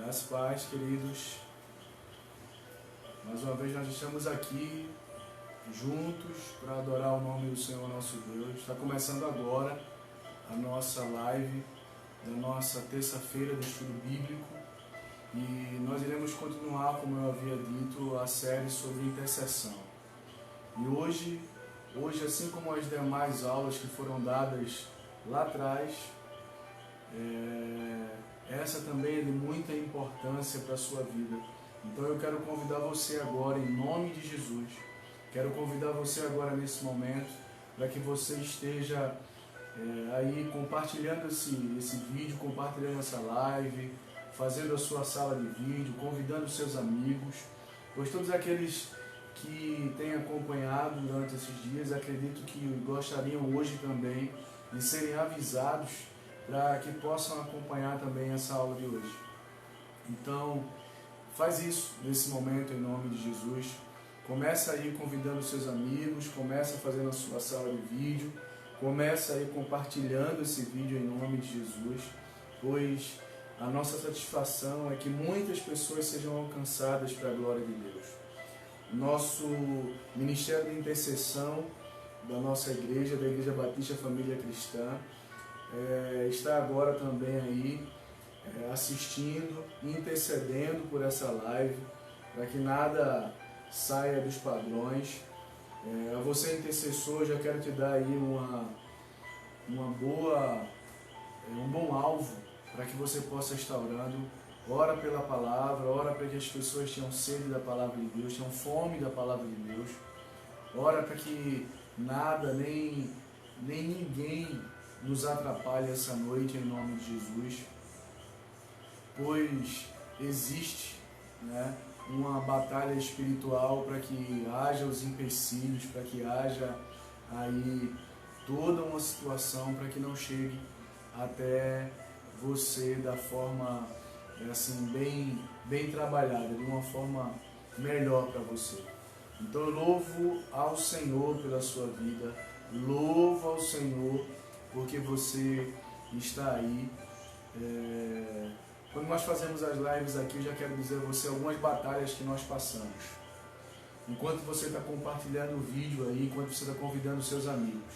Graças e paz, queridos. Mais uma vez nós estamos aqui juntos para adorar o nome do Senhor nosso Deus. Está começando agora a nossa live da nossa terça-feira do estudo bíblico e nós iremos continuar, como eu havia dito, a série sobre intercessão. E hoje assim como as demais aulas que foram dadas lá atrás, essa também é de muita importância para a sua vida. Então eu quero convidar você agora, em nome de Jesus, quero convidar você agora nesse momento, para que você esteja aí compartilhando esse vídeo, compartilhando essa live, fazendo a sua sala de vídeo, convidando seus amigos, pois todos aqueles que têm acompanhado durante esses dias, acredito que gostariam hoje também de serem avisados para que possam acompanhar também essa aula de hoje. Então, faz isso nesse momento em nome de Jesus. Começa aí convidando seus amigos, começa fazendo a sua sala de vídeo, começa aí compartilhando esse vídeo em nome de Jesus, pois a nossa satisfação é que muitas pessoas sejam alcançadas para a glória de Deus. Nosso Ministério de Intercessão da nossa igreja, da Igreja Batista Família Cristã, está agora também aí assistindo, intercedendo por essa live, para que nada saia dos padrões. A você intercessor, já quero te dar aí um bom alvo para que você possa estar orando. Ora pela palavra, ora para que as pessoas tenham sede da palavra de Deus, tenham fome da palavra de Deus. Ora para que nada, nem ninguém nos atrapalhe essa noite em nome de Jesus, pois existe, uma batalha espiritual para que haja os empecilhos, para que haja aí toda uma situação para que não chegue até você da forma assim bem trabalhada, de uma forma melhor para você. Então eu louvo ao Senhor pela sua vida, louvo ao Senhor porque você está aí. Quando nós fazemos as lives aqui, eu já quero dizer a você algumas batalhas que nós passamos. Enquanto você está compartilhando o vídeo aí, enquanto você está convidando seus amigos.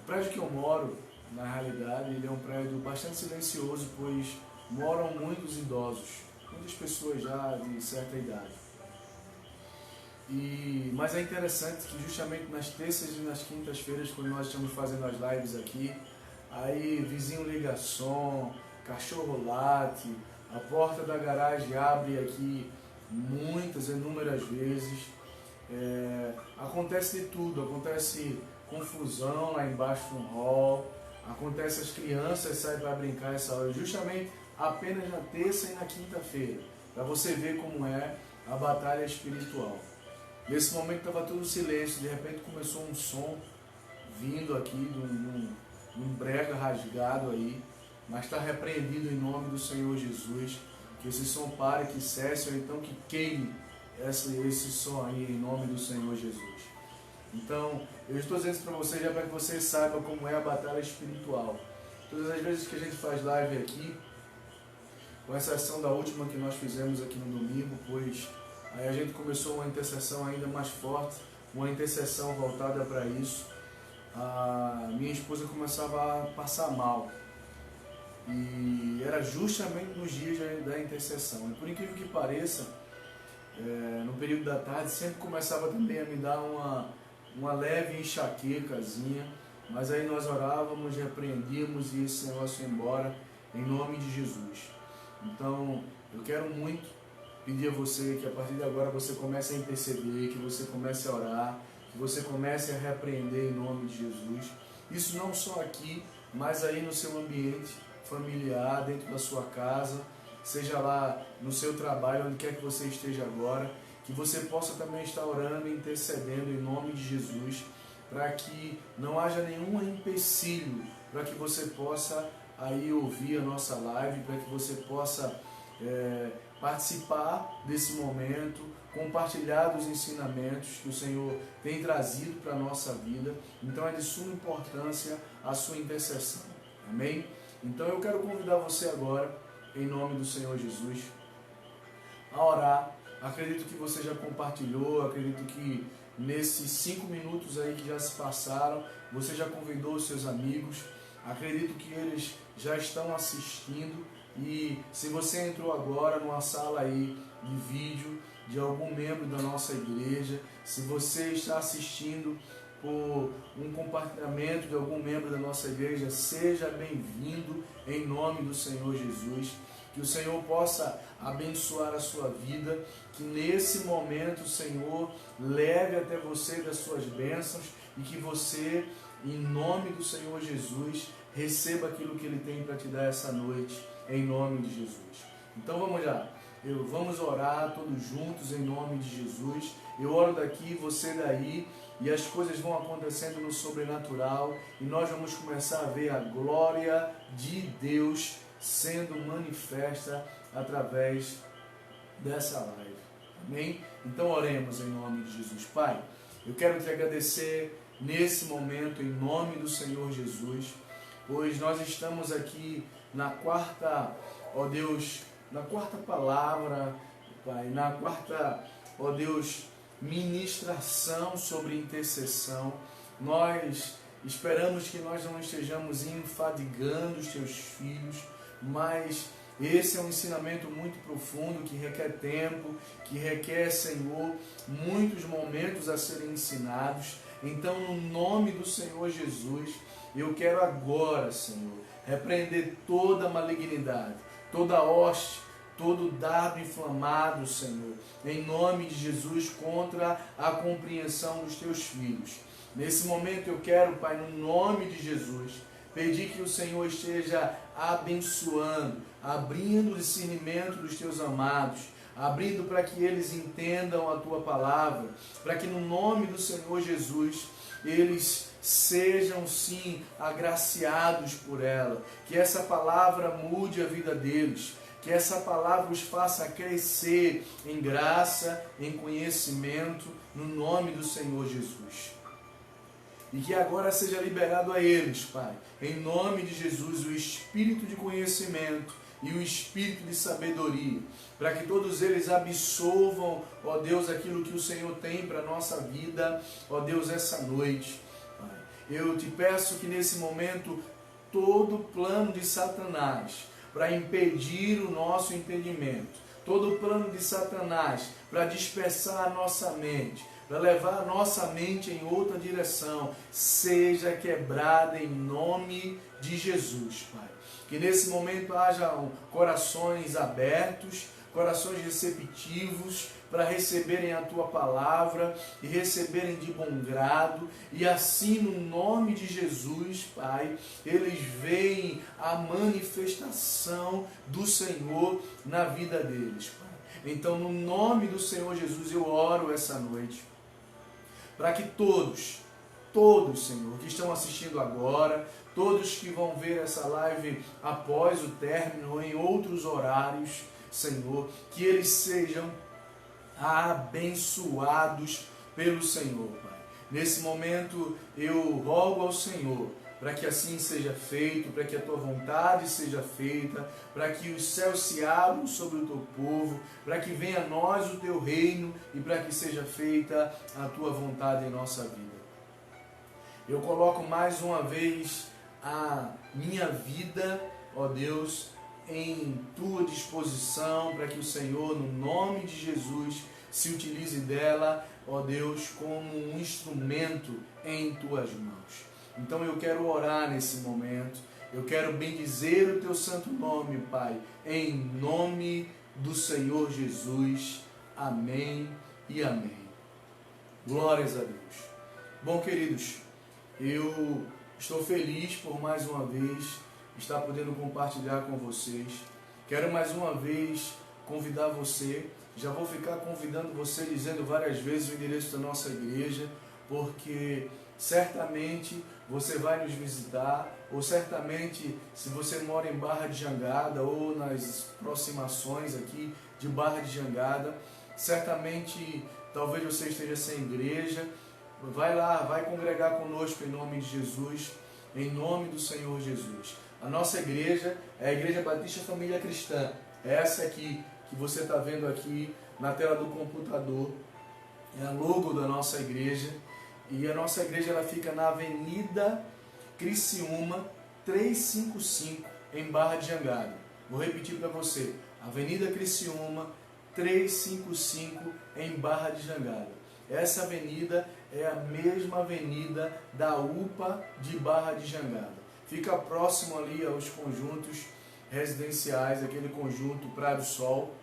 O prédio que eu moro, na realidade, ele é um prédio bastante silencioso, pois moram muitos idosos, muitas pessoas já de certa idade. Mas é interessante que justamente nas terças e nas quintas-feiras, quando nós estamos fazendo as lives aqui, aí vizinho liga som, cachorro late, a porta da garagem abre aqui inúmeras vezes, acontece de tudo, acontece confusão lá embaixo no hall, acontece as crianças saem para brincar essa hora, justamente apenas na terça e na quinta-feira, para você ver como é a batalha espiritual. Nesse momento estava tudo silêncio, de repente começou um som vindo aqui de um brega rasgado aí, mas está repreendido em nome do Senhor Jesus, que esse som pare, que cesse, ou então que queime esse som aí em nome do Senhor Jesus. Então, eu estou dizendo isso para você já para que você saiba como é a batalha espiritual. Todas as vezes que a gente faz live aqui, com exceção da última que nós fizemos aqui no domingo, pois aí a gente começou uma intercessão ainda mais forte, uma intercessão voltada para isso. A minha esposa começava a passar mal. E era justamente nos dias da intercessão. E por incrível que pareça, no período da tarde sempre começava também a me dar uma leve enxaquecazinha. Mas aí nós orávamos, repreendíamos e esse negócio ia embora em nome de Jesus. Então eu quero muito pedir a você que a partir de agora você comece a interceder, que você comece a orar, que você comece a repreender em nome de Jesus. Isso não só aqui, mas aí no seu ambiente familiar, dentro da sua casa, seja lá no seu trabalho, onde quer que você esteja agora, que você possa também estar orando e intercedendo em nome de Jesus, para que não haja nenhum empecilho, para que você possa aí ouvir a nossa live, para que você possa participar desse momento, compartilhar dos ensinamentos que o Senhor tem trazido para a nossa vida. Então é de suma importância a sua intercessão. Amém? Então eu quero convidar você agora em nome do Senhor Jesus, a orar. Acredito que você já compartilhou, acredito que nesses 5 minutos aí que já se passaram, você já convidou os seus amigos, acredito que eles já estão assistindo, e se você entrou agora numa sala aí de vídeo de algum membro da nossa igreja, se você está assistindo por um compartilhamento de algum membro da nossa igreja, seja bem-vindo em nome do Senhor Jesus. Que o Senhor possa abençoar a sua vida, que nesse momento o Senhor leve até você das suas bênçãos e que você, em nome do Senhor Jesus, receba aquilo que Ele tem para te dar essa noite, em nome de Jesus. Então vamos lá, vamos orar todos juntos em nome de Jesus. Eu oro daqui, você daí, e as coisas vão acontecendo no sobrenatural e nós vamos começar a ver a glória de Deus sendo manifesta através dessa live. Amém? Então oremos em nome de Jesus. Pai, eu quero te agradecer nesse momento em nome do Senhor Jesus, pois nós estamos aqui na quarta, ó Deus, na quarta palavra, Pai, na quarta, ó Deus, ministração sobre intercessão. Nós esperamos que nós não estejamos enfadigando os teus filhos, mas esse é um ensinamento muito profundo que requer tempo, que requer, Senhor, muitos momentos a serem ensinados. Então, no nome do Senhor Jesus, eu quero agora, Senhor, repreender toda malignidade, toda hoste, todo dardo inflamado, Senhor, em nome de Jesus, contra a compreensão dos teus filhos. Nesse momento eu quero, Pai, no nome de Jesus, pedir que o Senhor esteja abençoando, abrindo o discernimento dos teus amados, abrindo para que eles entendam a tua palavra, para que no nome do Senhor Jesus eles sejam sim agraciados por ela, que essa palavra mude a vida deles, que essa palavra os faça crescer em graça, em conhecimento, no nome do Senhor Jesus. E que agora seja liberado a eles, Pai, em nome de Jesus, o espírito de conhecimento e o espírito de sabedoria, para que todos eles absolvam, ó Deus, aquilo que o Senhor tem para a nossa vida, ó Deus, essa noite. Pai, eu te peço que nesse momento todo plano de Satanás para impedir o nosso entendimento, todo plano de Satanás para dispersar a nossa mente, para levar a nossa mente em outra direção, seja quebrada em nome de Jesus, Pai. Que nesse momento haja corações abertos, corações receptivos para receberem a Tua palavra e receberem de bom grado, e assim no nome de Jesus, Pai, eles veem a manifestação do Senhor na vida deles, Pai. Então no nome do Senhor Jesus eu oro essa noite, para que todos, Senhor, que estão assistindo agora, todos que vão ver essa live após o término ou em outros horários, Senhor, que eles sejam abençoados pelo Senhor, Pai. Nesse momento eu rogo ao Senhor para que assim seja feito, para que a Tua vontade seja feita, para que os céus se abram sobre o Teu povo, para que venha a nós o Teu reino e para que seja feita a Tua vontade em nossa vida. Eu coloco mais uma vez a minha vida, ó Deus, em Tua disposição, para que o Senhor, no nome de Jesus, se utilize dela, ó Deus, como um instrumento em Tuas mãos. Então eu quero orar nesse momento, eu quero bendizer o Teu santo nome, Pai, em nome do Senhor Jesus. Amém e amém. Glórias a Deus. Bom, queridos, eu estou feliz por mais uma vez estar podendo compartilhar com vocês. Quero mais uma vez convidar você, já vou ficar convidando você, dizendo várias vezes o endereço da nossa igreja, porque certamente você vai nos visitar, ou certamente se você mora em Barra de Jangada ou nas aproximações aqui de Barra de Jangada, certamente talvez você esteja sem igreja, vai lá, vai congregar conosco em nome de Jesus, em nome do Senhor Jesus. A nossa igreja é a Igreja Batista Família Cristã. Essa aqui que você está vendo aqui na tela do computador é a logo da nossa igreja. E a nossa igreja ela fica na Avenida Criciúma 355, em Barra de Jangada. Vou repetir para você. Avenida Criciúma 355, em Barra de Jangada. Essa avenida é a mesma avenida da UPA de Barra de Jangada. Fica próximo ali aos conjuntos residenciais, aquele conjunto Praia do Sol,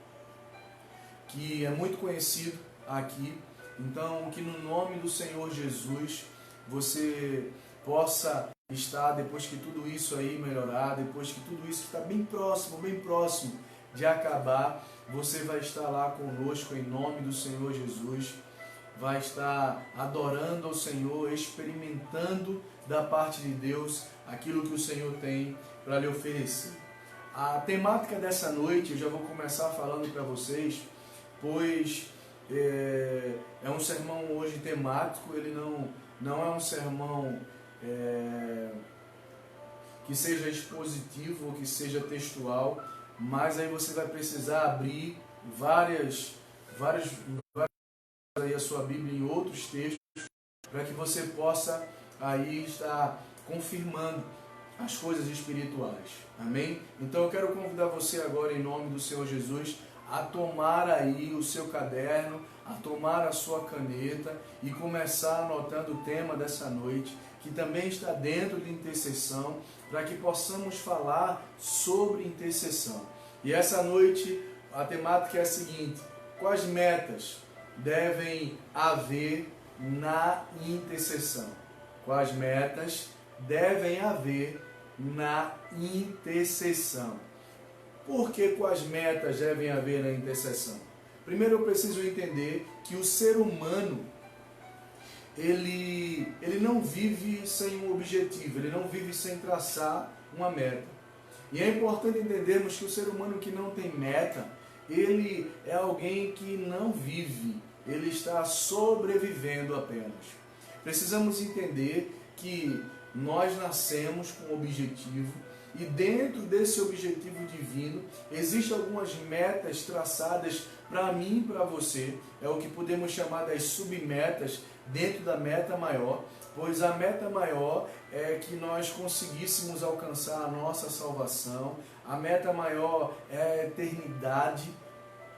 que é muito conhecido aqui. Então, que no nome do Senhor Jesus, você possa estar, depois que tudo isso aí melhorar, depois que tudo isso está bem próximo de acabar, você vai estar lá conosco em nome do Senhor Jesus, vai estar adorando ao Senhor, experimentando da parte de Deus aquilo que o Senhor tem para lhe oferecer. A temática dessa noite, eu já vou começar falando para vocês, pois é um sermão hoje temático, ele não é um sermão que seja expositivo ou que seja textual, mas aí você vai precisar abrir várias aí a sua Bíblia em outros textos, para que você possa aí estar confirmando as coisas espirituais. Amém? Então eu quero convidar você agora, em nome do Senhor Jesus, a tomar aí o seu caderno, a tomar a sua caneta e começar anotando o tema dessa noite, que também está dentro de intercessão, para que possamos falar sobre intercessão. E essa noite a temática é a seguinte: quais metas devem haver na intercessão? Quais metas devem haver na intercessão? Por que quais metas devem haver na intercessão? Primeiro eu preciso entender que o ser humano ele não vive sem um objetivo, ele não vive sem traçar uma meta. E é importante entendermos que o ser humano que não tem meta, ele é alguém que não vive, ele está sobrevivendo apenas. Precisamos entender que nós nascemos com um objetivo e dentro desse objetivo divino existem algumas metas traçadas para mim e para você. É o que podemos chamar das submetas dentro da meta maior, pois a meta maior é que nós conseguíssemos alcançar a nossa salvação. A meta maior é a eternidade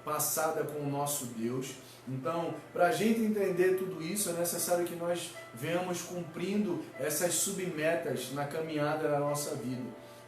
passada com o nosso Deus. Então, para a gente entender tudo isso, é necessário que nós venhamos cumprindo essas submetas na caminhada da nossa vida.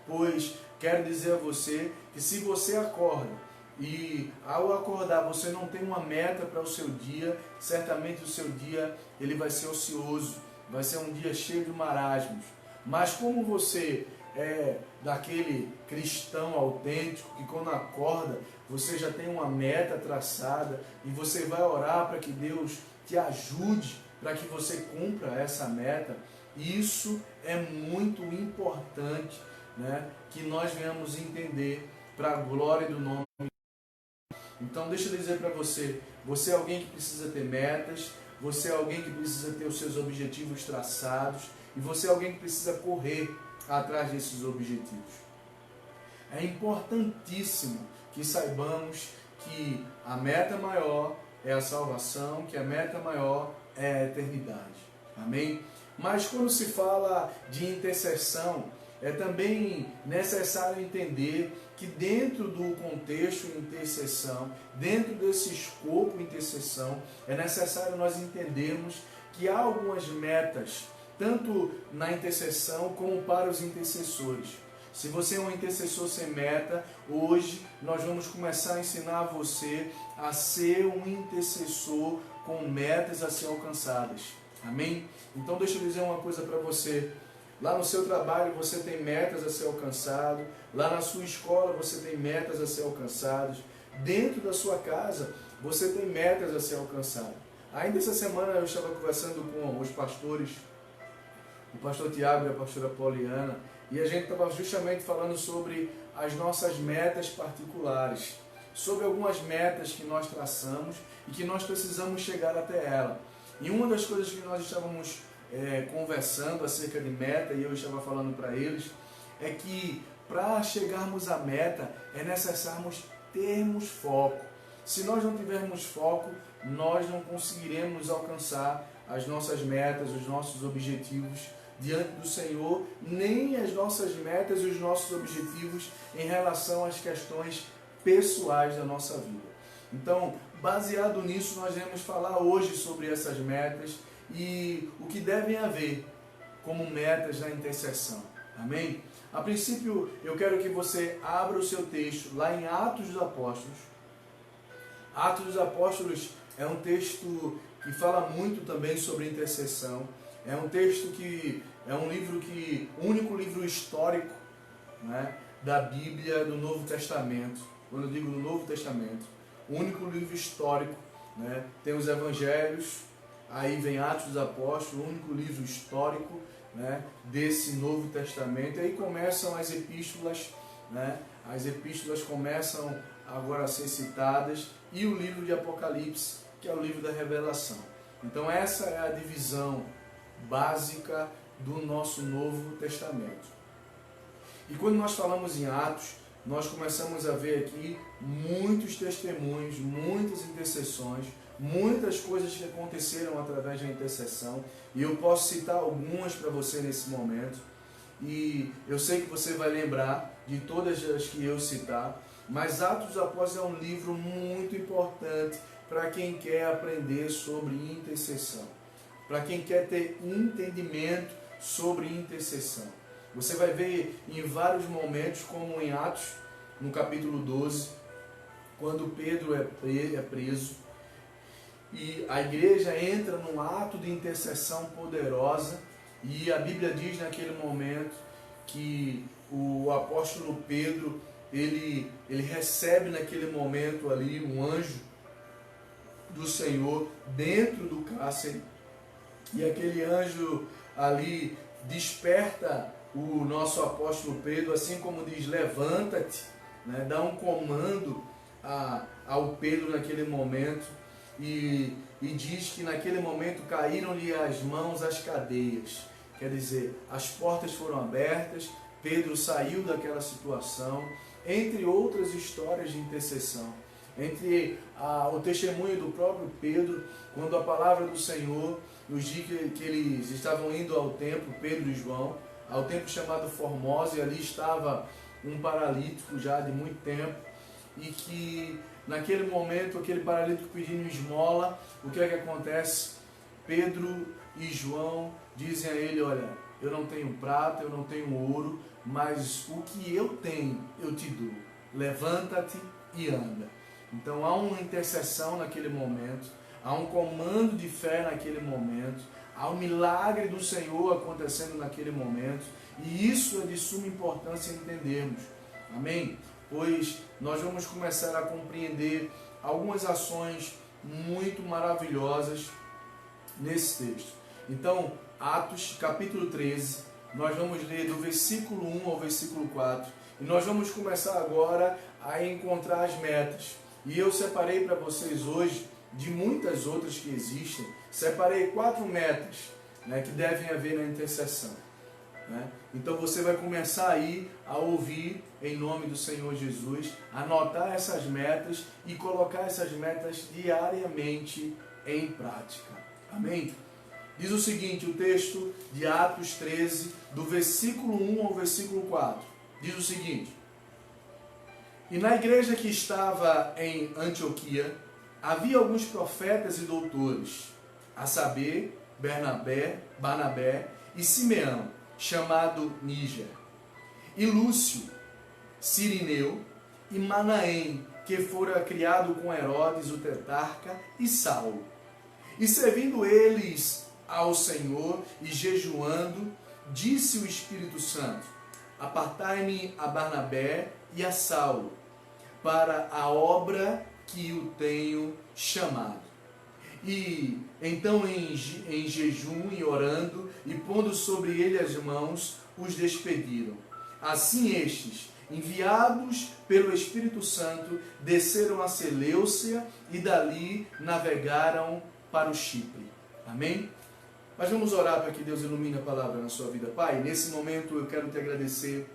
Pois, quero dizer a você que se você acorda e ao acordar você não tem uma meta para o seu dia, certamente o seu dia ele vai ser ocioso, vai ser um dia cheio de marasmos. Mas como você é daquele cristão autêntico que quando acorda você já tem uma meta traçada e você vai orar para que Deus te ajude para que você cumpra essa meta, isso é muito importante, né, que nós venhamos entender para a glória do nome. Então deixa eu dizer para você, você é alguém que precisa ter metas, você é alguém que precisa ter os seus objetivos traçados e você é alguém que precisa correr atrás desses objetivos. É importantíssimo que saibamos que a meta maior é a salvação, que a meta maior é a eternidade. Amém? Mas quando se fala de intercessão, é também necessário entender que dentro do contexto de intercessão, dentro desse escopo de intercessão, é necessário nós entendermos que há algumas metas, tanto na intercessão como para os intercessores. Se você é um intercessor sem meta, hoje nós vamos começar a ensinar você a ser um intercessor com metas a ser alcançadas. Amém? Então deixa eu dizer uma coisa para você. Lá no seu trabalho você tem metas a ser alcançado, lá na sua escola você tem metas a ser alcançadas, dentro da sua casa você tem metas a ser alcançadas. Ainda essa semana eu estava conversando com os pastores, o pastor Tiago e a pastora Poliana, e a gente estava justamente falando sobre as nossas metas particulares, sobre algumas metas que nós traçamos e que nós precisamos chegar até ela. E uma das coisas que nós estávamos conversando acerca de meta, e eu estava falando para eles, é que para chegarmos à meta é necessário termos foco. Se nós não tivermos foco, nós não conseguiremos alcançar as nossas metas, os nossos objetivos diante do Senhor, nem as nossas metas e os nossos objetivos em relação às questões pessoais da nossa vida. Então, baseado nisso, nós vamos falar hoje sobre essas metas e o que devem haver como metas na intercessão. Amém? A princípio, eu quero que você abra o seu texto lá em Atos dos Apóstolos. Atos dos Apóstolos é um texto que fala muito também sobre intercessão. É um texto que é um livro que, o único livro histórico, né, da Bíblia do Novo Testamento. Quando eu digo no Novo Testamento, o único livro histórico, né, tem os Evangelhos, aí vem Atos dos Apóstolos, o único livro histórico, né, desse Novo Testamento. E aí começam as epístolas, né, as epístolas começam agora a ser citadas, e o livro de Apocalipse, que é o livro da revelação. Então essa é a divisão básica do nosso Novo Testamento. E quando nós falamos em Atos, nós começamos a ver aqui muitos testemunhos, muitas intercessões, muitas coisas que aconteceram através da intercessão, e eu posso citar algumas para você nesse momento, e eu sei que você vai lembrar de todas as que eu citar, mas Atos dos Apóstolos é um livro muito importante para quem quer aprender sobre intercessão, para quem quer ter entendimento sobre intercessão. Você vai ver em vários momentos, como em Atos, no capítulo 12, quando Pedro é preso, e a igreja entra num ato de intercessão poderosa, e a Bíblia diz naquele momento que o apóstolo Pedro, ele recebe naquele momento ali um anjo do Senhor dentro do cárcere, e aquele anjo ali desperta o nosso apóstolo Pedro, assim como diz, levanta-te, né? Dá um comando ao Pedro naquele momento, e diz que naquele momento caíram-lhe as mãos as cadeias, quer dizer, as portas foram abertas, Pedro saiu daquela situação, entre outras histórias de intercessão, entre o testemunho do próprio Pedro, quando a palavra do Senhor nos diz que eles estavam indo ao templo, Pedro e João, ao templo chamado Formosa, e ali estava um paralítico já de muito tempo, e que naquele momento, aquele paralítico pedindo esmola, o que é que acontece? Pedro e João dizem a ele, olha, eu não tenho prata, eu não tenho ouro, mas o que eu tenho, eu te dou. Levanta-te e anda. Então há uma intercessão naquele momento, há um comando de fé naquele momento, há um milagre do Senhor acontecendo naquele momento, e isso é de suma importância entendermos. Amém? Pois nós vamos começar a compreender algumas ações muito maravilhosas nesse texto. Então, Atos capítulo 13, nós vamos ler do versículo 1 ao versículo 4, e nós vamos começar agora a encontrar as metas. E eu separei para vocês hoje, de muitas outras que existem, separei 4 metas, né, que devem haver na intercessão. Né? Então você vai começar aí a ouvir em nome do Senhor Jesus, anotar essas metas e colocar essas metas diariamente em prática. Amém? Diz o seguinte, o texto de Atos 13, do versículo 1 ao versículo 4. Diz o seguinte: E na igreja que estava em Antioquia, havia alguns profetas e doutores, a saber, Barnabé e Simeão, chamado Níger, e Lúcio, Cirineu, e Manaém, que fora criado com Herodes, o tetrarca, e Saulo. E servindo eles ao Senhor e jejuando, disse o Espírito Santo: Apartai-me a Barnabé e a Saulo, para a obra que o tenho chamado. E então em jejum e orando, e pondo sobre ele as mãos, os despediram. Assim estes, enviados pelo Espírito Santo, desceram a Seleucia e dali navegaram para o Chipre. Amém? Mas vamos orar para que Deus ilumine a palavra na sua vida. Pai, nesse momento eu quero te agradecer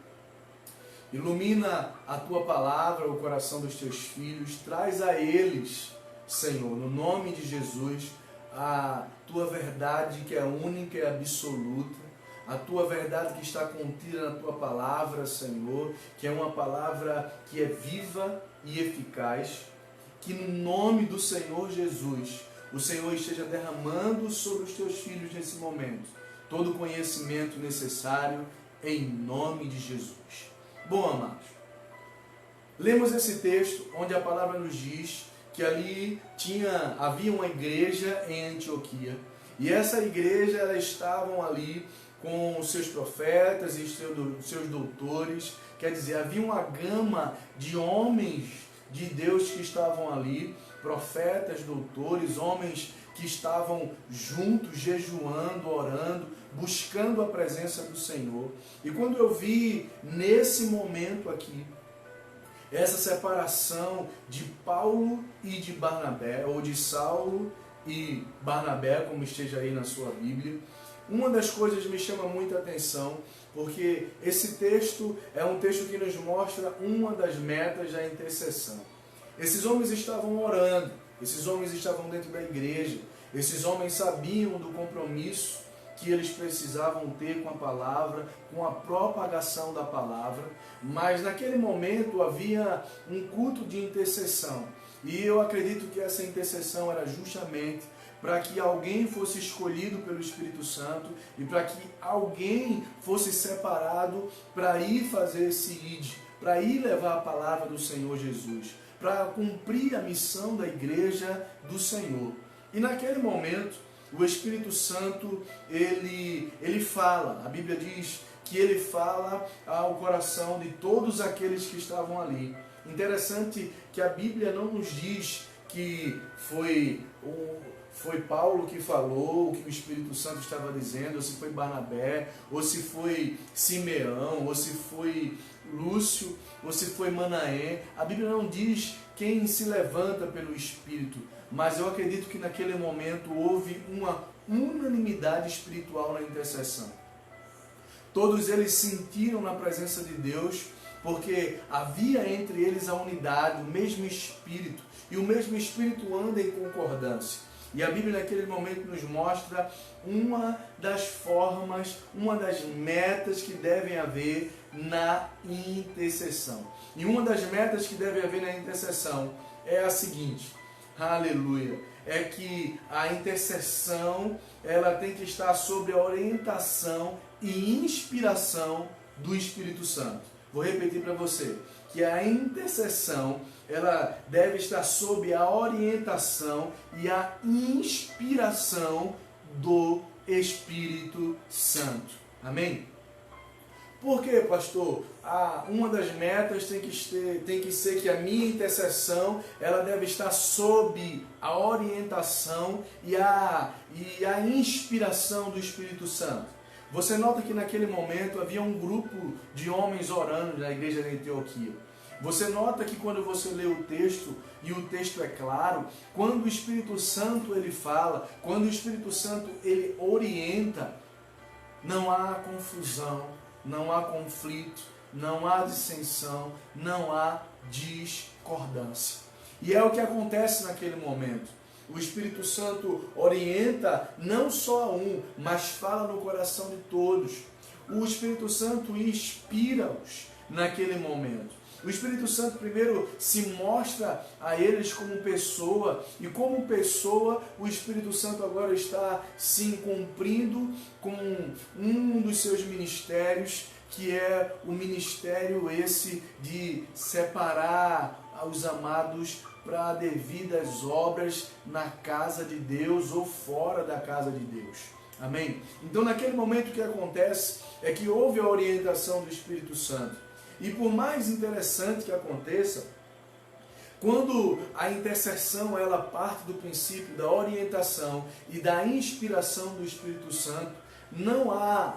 Ilumina a tua palavra, o coração dos teus filhos, traz a eles, Senhor, no nome de Jesus, a tua verdade que é única e absoluta, a tua verdade que está contida na tua palavra, Senhor, que é uma palavra que é viva e eficaz, que no nome do Senhor Jesus, o Senhor esteja derramando sobre os teus filhos nesse momento todo o conhecimento necessário, em nome de Jesus. Bom, amados, lemos esse texto onde a palavra nos diz que ali havia uma igreja em Antioquia, e essa igreja, elas estavam ali com os seus profetas e seus doutores, quer dizer, havia uma gama de homens de Deus que estavam ali, profetas, doutores, homens que estavam juntos, jejuando, orando, buscando a presença do Senhor. E quando eu vi nesse momento aqui, essa separação de Paulo e de Barnabé, ou de Saulo e Barnabé, como esteja aí na sua Bíblia, uma das coisas me chama muita atenção, porque esse texto é um texto que nos mostra uma das metas da intercessão. Esses homens estavam orando, esses homens estavam dentro da igreja, esses homens sabiam do compromisso que eles precisavam ter com a palavra, com a propagação da palavra, mas naquele momento havia um culto de intercessão, e eu acredito que essa intercessão era justamente para que alguém fosse escolhido pelo Espírito Santo e para que alguém fosse separado para ir fazer esse id, para ir levar a palavra do Senhor Jesus, para cumprir a missão da igreja do Senhor. E naquele momento, o Espírito Santo, ele fala, a Bíblia diz que ele fala ao coração de todos aqueles que estavam ali. Interessante que a Bíblia não nos diz que foi Paulo que falou o que o Espírito Santo estava dizendo, ou se foi Barnabé, ou se foi Simeão, ou se foi Lúcio, ou se foi Manaém. A Bíblia não diz quem se levanta pelo Espírito, mas eu acredito que naquele momento houve uma unanimidade espiritual na intercessão. Todos eles sentiram na presença de Deus, porque havia entre eles a unidade, o mesmo Espírito, e o mesmo Espírito anda em concordância. E a Bíblia naquele momento nos mostra uma das formas, uma das metas que devem haver na intercessão. E uma das metas que deve haver na intercessão é a seguinte, aleluia, é que a intercessão ela tem que estar sob a orientação e inspiração do Espírito Santo. Vou repetir para você, que a intercessão ela deve estar sob a orientação e a inspiração do Espírito Santo. Amém? Por quê, pastor? Uma das metas tem que ser que a minha intercessão ela deve estar sob a orientação e a inspiração do Espírito Santo. Você nota que naquele momento havia um grupo de homens orando na igreja de Antioquia. Você nota que quando você lê o texto, e o texto é claro, quando o Espírito Santo ele fala, quando o Espírito Santo ele orienta, não há confusão, não há conflito, não há dissensão, não há discordância. E é o que acontece naquele momento. O Espírito Santo orienta não só a um, mas fala no coração de todos. O Espírito Santo inspira-os naquele momento. O Espírito Santo primeiro se mostra a eles como pessoa, e como pessoa o Espírito Santo agora está se cumprindo com um dos seus ministérios, que é o ministério esse de separar os amados para devidas obras na casa de Deus ou fora da casa de Deus. Amém? Então naquele momento o que acontece é que houve a orientação do Espírito Santo. E por mais interessante que aconteça, quando a intercessão ela parte do princípio da orientação e da inspiração do Espírito Santo, não há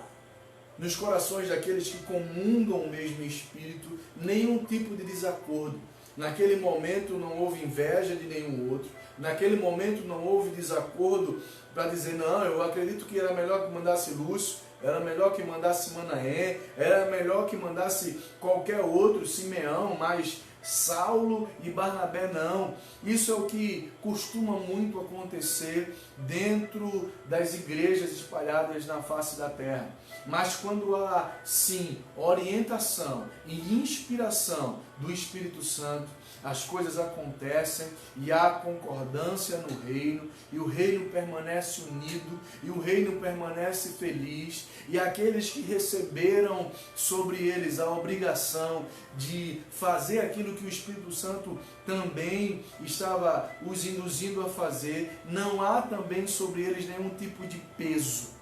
nos corações daqueles que comungam o mesmo Espírito nenhum tipo de desacordo. Naquele momento não houve inveja de nenhum outro. Naquele momento não houve desacordo para dizer, não, eu acredito que era melhor que mandasse Lúcio, era melhor que mandasse Manaém, era melhor que mandasse qualquer outro, Simeão, mas Saulo e Barnabé não. Isso é o que costuma muito acontecer dentro das igrejas espalhadas na face da terra. Mas quando há, sim, orientação e inspiração do Espírito Santo, as coisas acontecem e há concordância no reino, e o reino permanece unido, e o reino permanece feliz, e aqueles que receberam sobre eles a obrigação de fazer aquilo que o Espírito Santo também estava os induzindo a fazer, não há também sobre eles nenhum tipo de peso.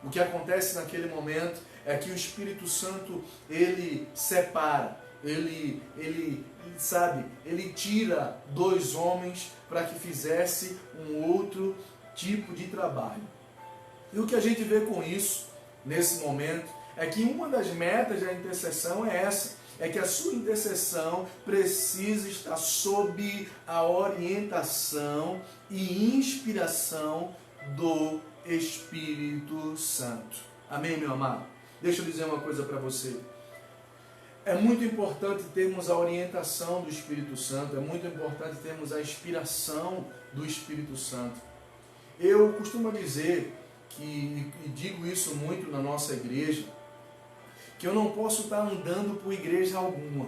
O que acontece naquele momento é que o Espírito Santo, ele separa, ele tira dois homens para que fizesse um outro tipo de trabalho. E o que a gente vê com isso, nesse momento, é que uma das metas da intercessão é essa, é que a sua intercessão precisa estar sob a orientação e inspiração do Espírito Santo. Amém, meu amado? Deixa eu dizer uma coisa para você. É muito importante termos a orientação do Espírito Santo, é muito importante termos a inspiração do Espírito Santo. Eu costumo dizer, e digo isso muito na nossa igreja, que eu não posso estar andando por igreja alguma.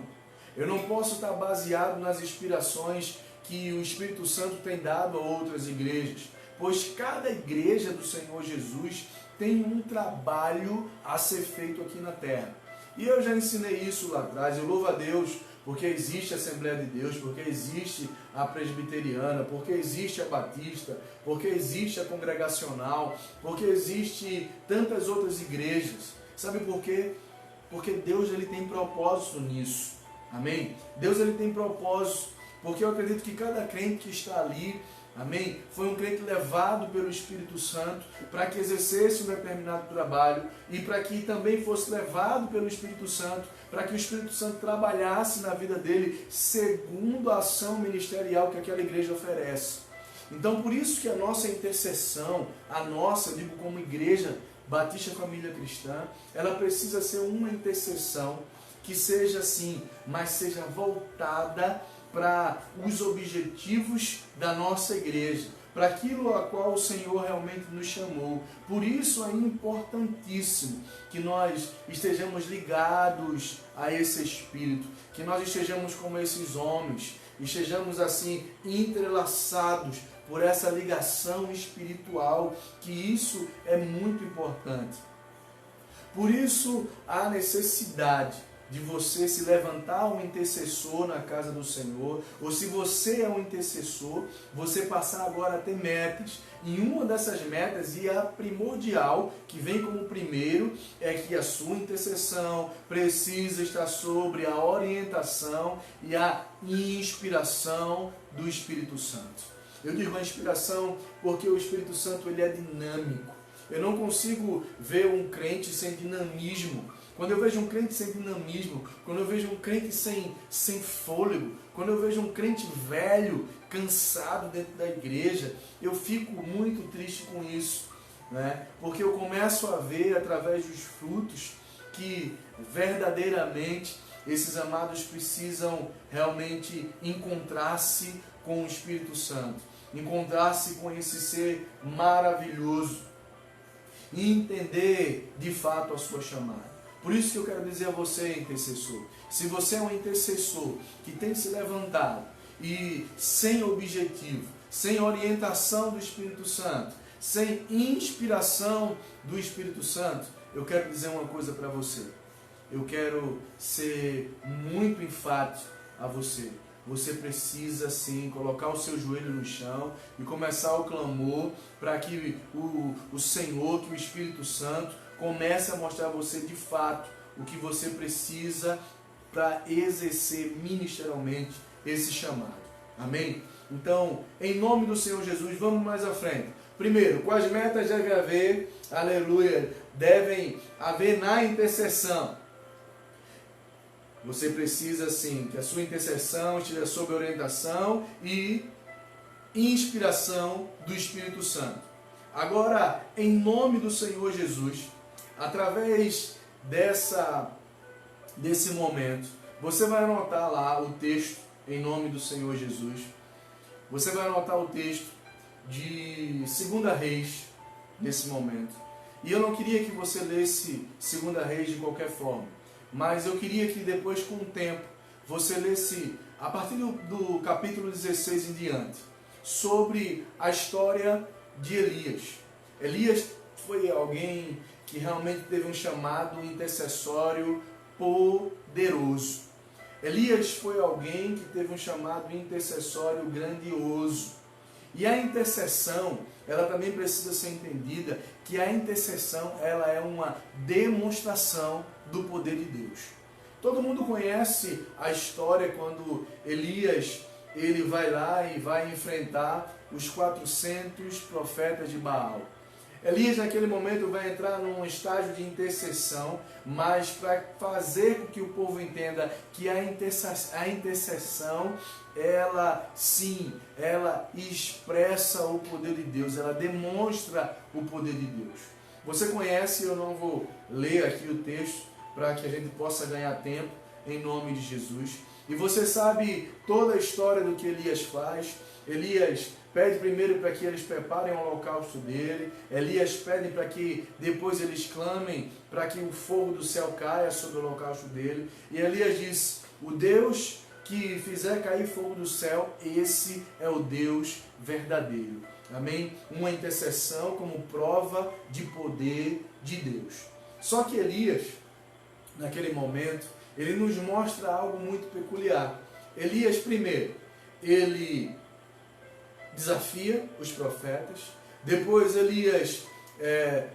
Eu não posso estar baseado nas inspirações que o Espírito Santo tem dado a outras igrejas, pois cada igreja do Senhor Jesus tem um trabalho a ser feito aqui na terra. E eu já ensinei isso lá atrás. Eu louvo a Deus porque existe a Assembleia de Deus, porque existe a Presbiteriana, porque existe a Batista, porque existe a Congregacional, porque existe tantas outras igrejas. Sabe por quê? Porque Deus, ele tem propósito nisso. Amém? Deus, ele tem propósito, porque eu acredito que cada crente que está ali, amém, foi um crente levado pelo Espírito Santo para que exercesse um determinado trabalho e para que também fosse levado pelo Espírito Santo, para que o Espírito Santo trabalhasse na vida dele segundo a ação ministerial que aquela igreja oferece. Então, por isso que a nossa intercessão, eu digo como igreja Batista Família Cristã, ela precisa ser uma intercessão que seja assim, mas seja voltada para os objetivos da nossa igreja, para aquilo a qual o Senhor realmente nos chamou. Por isso é importantíssimo que nós estejamos ligados a esse Espírito, que nós estejamos como esses homens, estejamos assim entrelaçados por essa ligação espiritual, que isso é muito importante. Por isso há necessidade de você se levantar um intercessor na casa do Senhor, ou se você é um intercessor, você passar agora a ter metas. E uma dessas metas, e a primordial, que vem como primeiro, é que a sua intercessão precisa estar sobre a orientação e a inspiração do Espírito Santo. Eu digo a inspiração porque o Espírito Santo, ele é dinâmico. Eu não consigo ver um crente sem dinamismo. Quando eu vejo um crente sem dinamismo, quando eu vejo um crente sem fôlego, quando eu vejo um crente velho, cansado dentro da igreja, eu fico muito triste com isso, né? Porque eu começo a ver através dos frutos que verdadeiramente esses amados precisam realmente encontrar-se com o Espírito Santo, encontrar-se com esse ser maravilhoso e entender de fato a sua chamada. Por isso que eu quero dizer a você, intercessor, se você é um intercessor que tem se levantado e sem objetivo, sem orientação do Espírito Santo, sem inspiração do Espírito Santo, eu quero dizer uma coisa para você. Eu quero ser muito enfático a você. Você precisa sim colocar o seu joelho no chão e começar o clamor para que o Senhor, que o Espírito Santo comece a mostrar a você de fato o que você precisa para exercer ministerialmente esse chamado. Amém? Então, em nome do Senhor Jesus, vamos mais à frente. Primeiro, quais metas deve haver, aleluia, devem haver na intercessão? Você precisa sim que a sua intercessão esteja sob orientação e inspiração do Espírito Santo. Agora, em nome do Senhor Jesus, através desse momento, você vai anotar lá o texto em nome do Senhor Jesus. Você vai anotar o texto de 2 Reis nesse momento. E eu não queria que você lesse 2 Reis de qualquer forma, mas eu queria que depois, com o tempo, você lesse a partir do capítulo 16 em diante, sobre a história de Elias. Elias foi alguém que realmente teve um chamado intercessório poderoso. Elias foi alguém que teve um chamado intercessório grandioso. E a intercessão, ela também precisa ser entendida, que a intercessão, ela é uma demonstração do poder de Deus. Todo mundo conhece a história quando Elias, ele vai lá e vai enfrentar os 400 profetas de Baal. Elias, naquele momento, vai entrar num estágio de intercessão, mas para fazer com que o povo entenda que a intercessão, ela sim, ela expressa o poder de Deus, ela demonstra o poder de Deus. Você conhece, eu não vou ler aqui o texto, para que a gente possa ganhar tempo, em nome de Jesus. E você sabe toda a história do que Elias faz. Elias pede primeiro para que eles preparem o holocausto dele. Elias pede para que depois eles clamem para que o fogo do céu caia sobre o holocausto dele. E Elias diz: o Deus que fizer cair fogo do céu, esse é o Deus verdadeiro. Amém? Uma intercessão como prova de poder de Deus. Só que Elias, naquele momento, ele nos mostra algo muito peculiar. Elias, primeiro, ele desafia os profetas. Depois Elias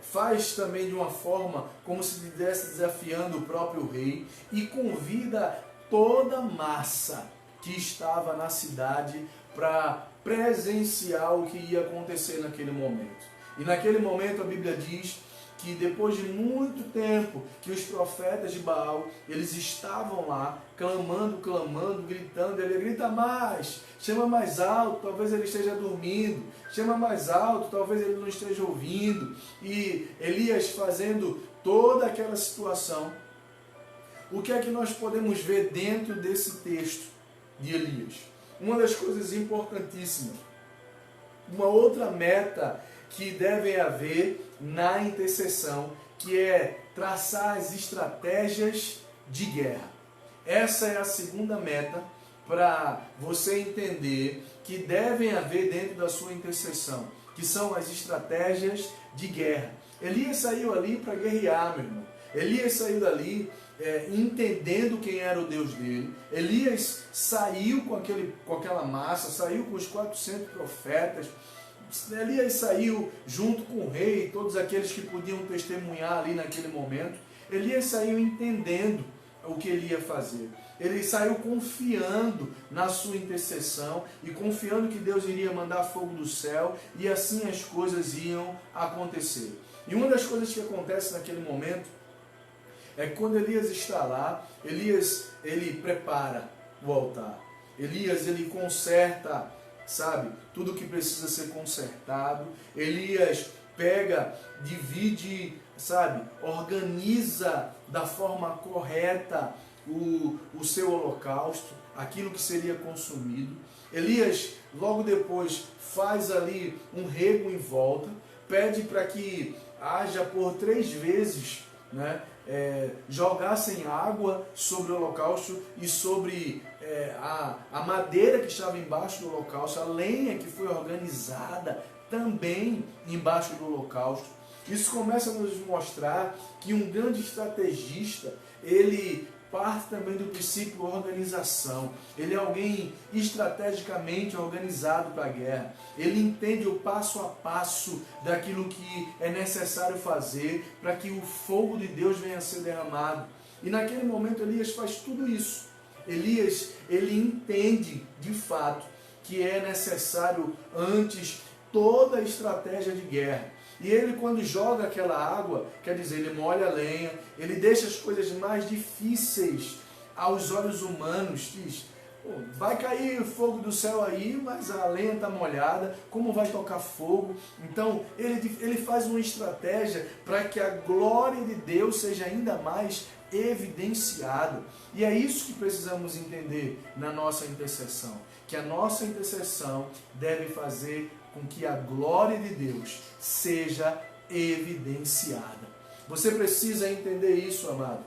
faz também de uma forma como se estivesse desafiando o próprio rei e convida toda a massa que estava na cidade para presenciar o que ia acontecer naquele momento. E naquele momento a Bíblia diz que depois de muito tempo que os profetas de Baal, eles estavam lá, clamando, gritando. Ele grita mais, chama mais alto, talvez ele esteja dormindo, chama mais alto, talvez ele não esteja ouvindo. E Elias fazendo toda aquela situação. O que é que nós podemos ver dentro desse texto de Elias? Uma das coisas importantíssimas, uma outra meta que deve haver na intercessão, que é traçar as estratégias de guerra. Essa é a segunda meta para você entender que devem haver dentro da sua intercessão, que são as estratégias de guerra. Elias saiu ali para guerrear, meu irmão. Elias saiu dali entendendo quem era o Deus dele. Elias saiu com aquela massa, saiu com os 400 profetas. Elias saiu junto com o rei e todos aqueles que podiam testemunhar ali naquele momento. Elias saiu entendendo o que ele ia fazer. Ele saiu confiando na sua intercessão e confiando que Deus iria mandar fogo do céu e assim as coisas iam acontecer. E uma das coisas que acontece naquele momento é que quando Elias está lá, Elias ele prepara o altar. Elias ele conserta, sabe, tudo que precisa ser consertado. Elias pega, divide, sabe, organiza da forma correta o seu holocausto, aquilo que seria consumido. Elias, logo depois, faz ali um rego em volta, pede para que haja por 3 vezes, né, jogassem água sobre o holocausto e sobre a madeira que estava embaixo do holocausto, a lenha que foi organizada também embaixo do holocausto. Isso começa a nos mostrar que um grande estrategista, ele parte também do princípio organização. Ele é alguém estrategicamente organizado para a guerra. Ele entende o passo a passo daquilo que é necessário fazer para que o fogo de Deus venha a ser derramado. E naquele momento Elias faz tudo isso. Elias, ele entende de fato que é necessário antes toda a estratégia de guerra. E ele, quando joga aquela água, quer dizer, ele molha a lenha, ele deixa as coisas mais difíceis aos olhos humanos, diz, Pô, vai cair fogo do céu aí, mas a lenha está molhada, como vai tocar fogo? Então, ele faz uma estratégia para que a glória de Deus seja ainda mais evidenciada. E é isso que precisamos entender na nossa intercessão, que a nossa intercessão deve fazer com que a glória de Deus seja evidenciada. Você precisa entender isso, amado.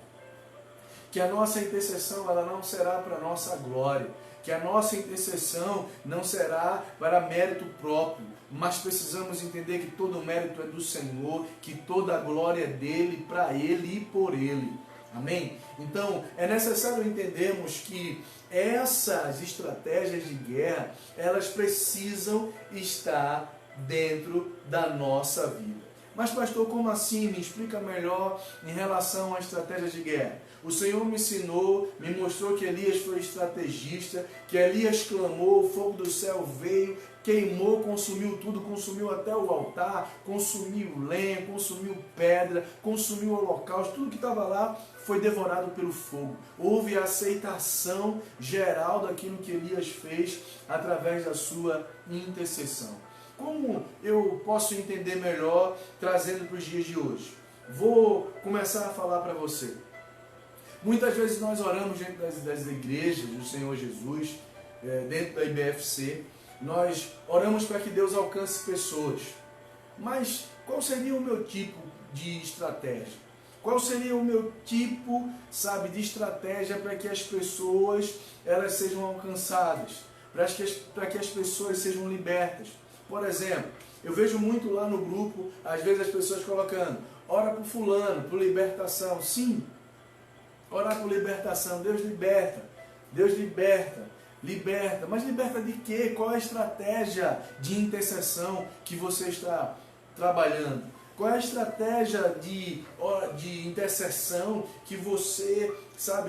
Que a nossa intercessão ela não será para a nossa glória, que a nossa intercessão não será para mérito próprio, mas precisamos entender que todo o mérito é do Senhor, que toda a glória é dele, para ele e por ele. Amém? Então, é necessário entendermos que essas estratégias de guerra, elas precisam estar dentro da nossa vida. Mas pastor, como assim? Me explica melhor em relação à estratégia de guerra. O Senhor me ensinou, me mostrou que Elias foi estrategista, que Elias clamou, o fogo do céu veio, queimou, consumiu tudo, consumiu até o altar, consumiu lenha, consumiu pedra, consumiu o holocausto, tudo que estava lá foi devorado pelo fogo. Houve a aceitação geral daquilo que Elias fez através da sua intercessão. Como eu posso entender melhor trazendo para os dias de hoje? Vou começar a falar para você. Muitas vezes nós oramos dentro das igrejas do Senhor Jesus, dentro da IBFC, nós oramos para que Deus alcance pessoas. Mas qual seria o meu tipo de estratégia? Qual seria o meu tipo, de estratégia para que as pessoas elas sejam alcançadas? Para que as pessoas sejam libertas? Por exemplo, eu vejo muito lá no grupo, às vezes as pessoas colocando, ora por fulano, por libertação. Sim, orar por libertação, Deus liberta, liberta, mas liberta de quê? Qual é a estratégia de intercessão que você está trabalhando? Qual é a estratégia de intercessão que você,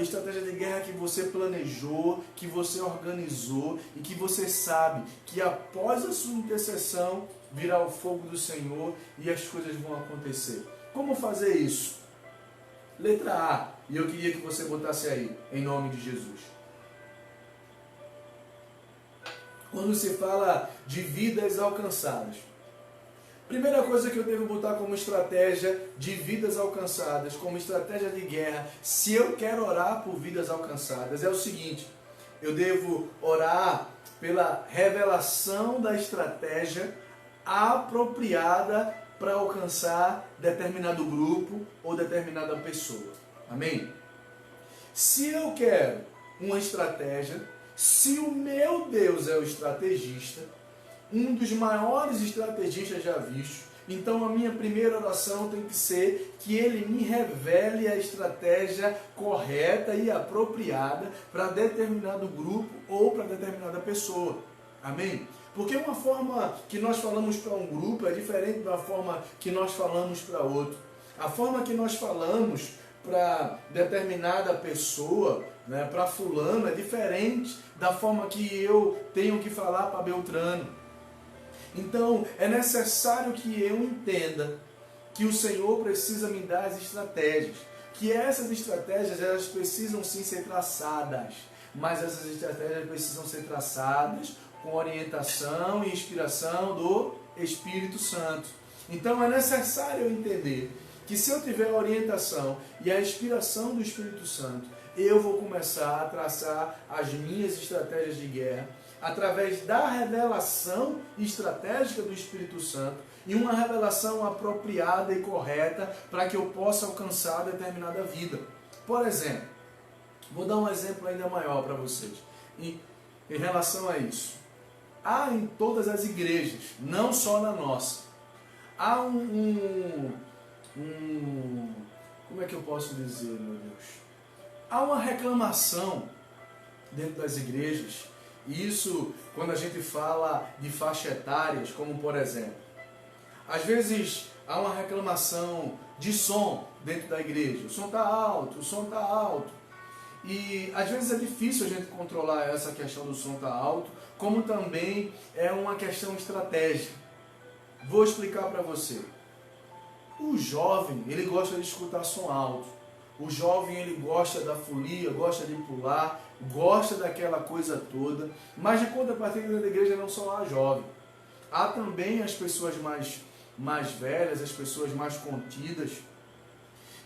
estratégia de guerra que você planejou, que você organizou e que você sabe que após a sua intercessão virá o fogo do Senhor e as coisas vão acontecer? Como fazer isso? Letra A, e eu queria que você botasse aí, em nome de Jesus. Quando se fala de vidas alcançadas, primeira coisa que eu devo botar como estratégia de vidas alcançadas, como estratégia de guerra, se eu quero orar por vidas alcançadas, é o seguinte: eu devo orar pela revelação da estratégia apropriada para alcançar determinado grupo ou determinada pessoa. Amém? Se eu quero uma estratégia, se o meu Deus é o estrategista, um dos maiores estrategistas já vistos, então a minha primeira oração tem que ser que Ele me revele a estratégia correta e apropriada para determinado grupo ou para determinada pessoa. Amém? Porque uma forma que nós falamos para um grupo é diferente da forma que nós falamos para outro. A forma que nós falamos para determinada pessoa, para fulano, é diferente da forma que eu tenho que falar para Beltrano. Então, é necessário que eu entenda que o Senhor precisa me dar as estratégias, que essas estratégias elas precisam sim ser traçadas, mas essas estratégias precisam ser traçadas com orientação e inspiração do Espírito Santo. Então, é necessário eu entender que se eu tiver a orientação e a inspiração do Espírito Santo, eu vou começar a traçar as minhas estratégias de guerra através da revelação estratégica do Espírito Santo e uma revelação apropriada e correta para que eu possa alcançar determinada vida. Por exemplo, vou dar um exemplo ainda maior para vocês em relação a isso. Há em todas as igrejas, não só na nossa, há como é que eu posso dizer, meu Deus? Há uma reclamação dentro das igrejas, e isso quando a gente fala de faixas etárias, como por exemplo, às vezes há uma reclamação de som dentro da igreja, o som está alto, e às vezes é difícil a gente controlar essa questão do som estar alto, como também é uma questão estratégica. Vou explicar para você. O jovem, ele gosta de escutar som alto. O jovem, ele gosta da folia, gosta de pular, gosta daquela coisa toda, mas de contrapartida da igreja não só há jovem. Há também as pessoas mais velhas, as pessoas mais contidas.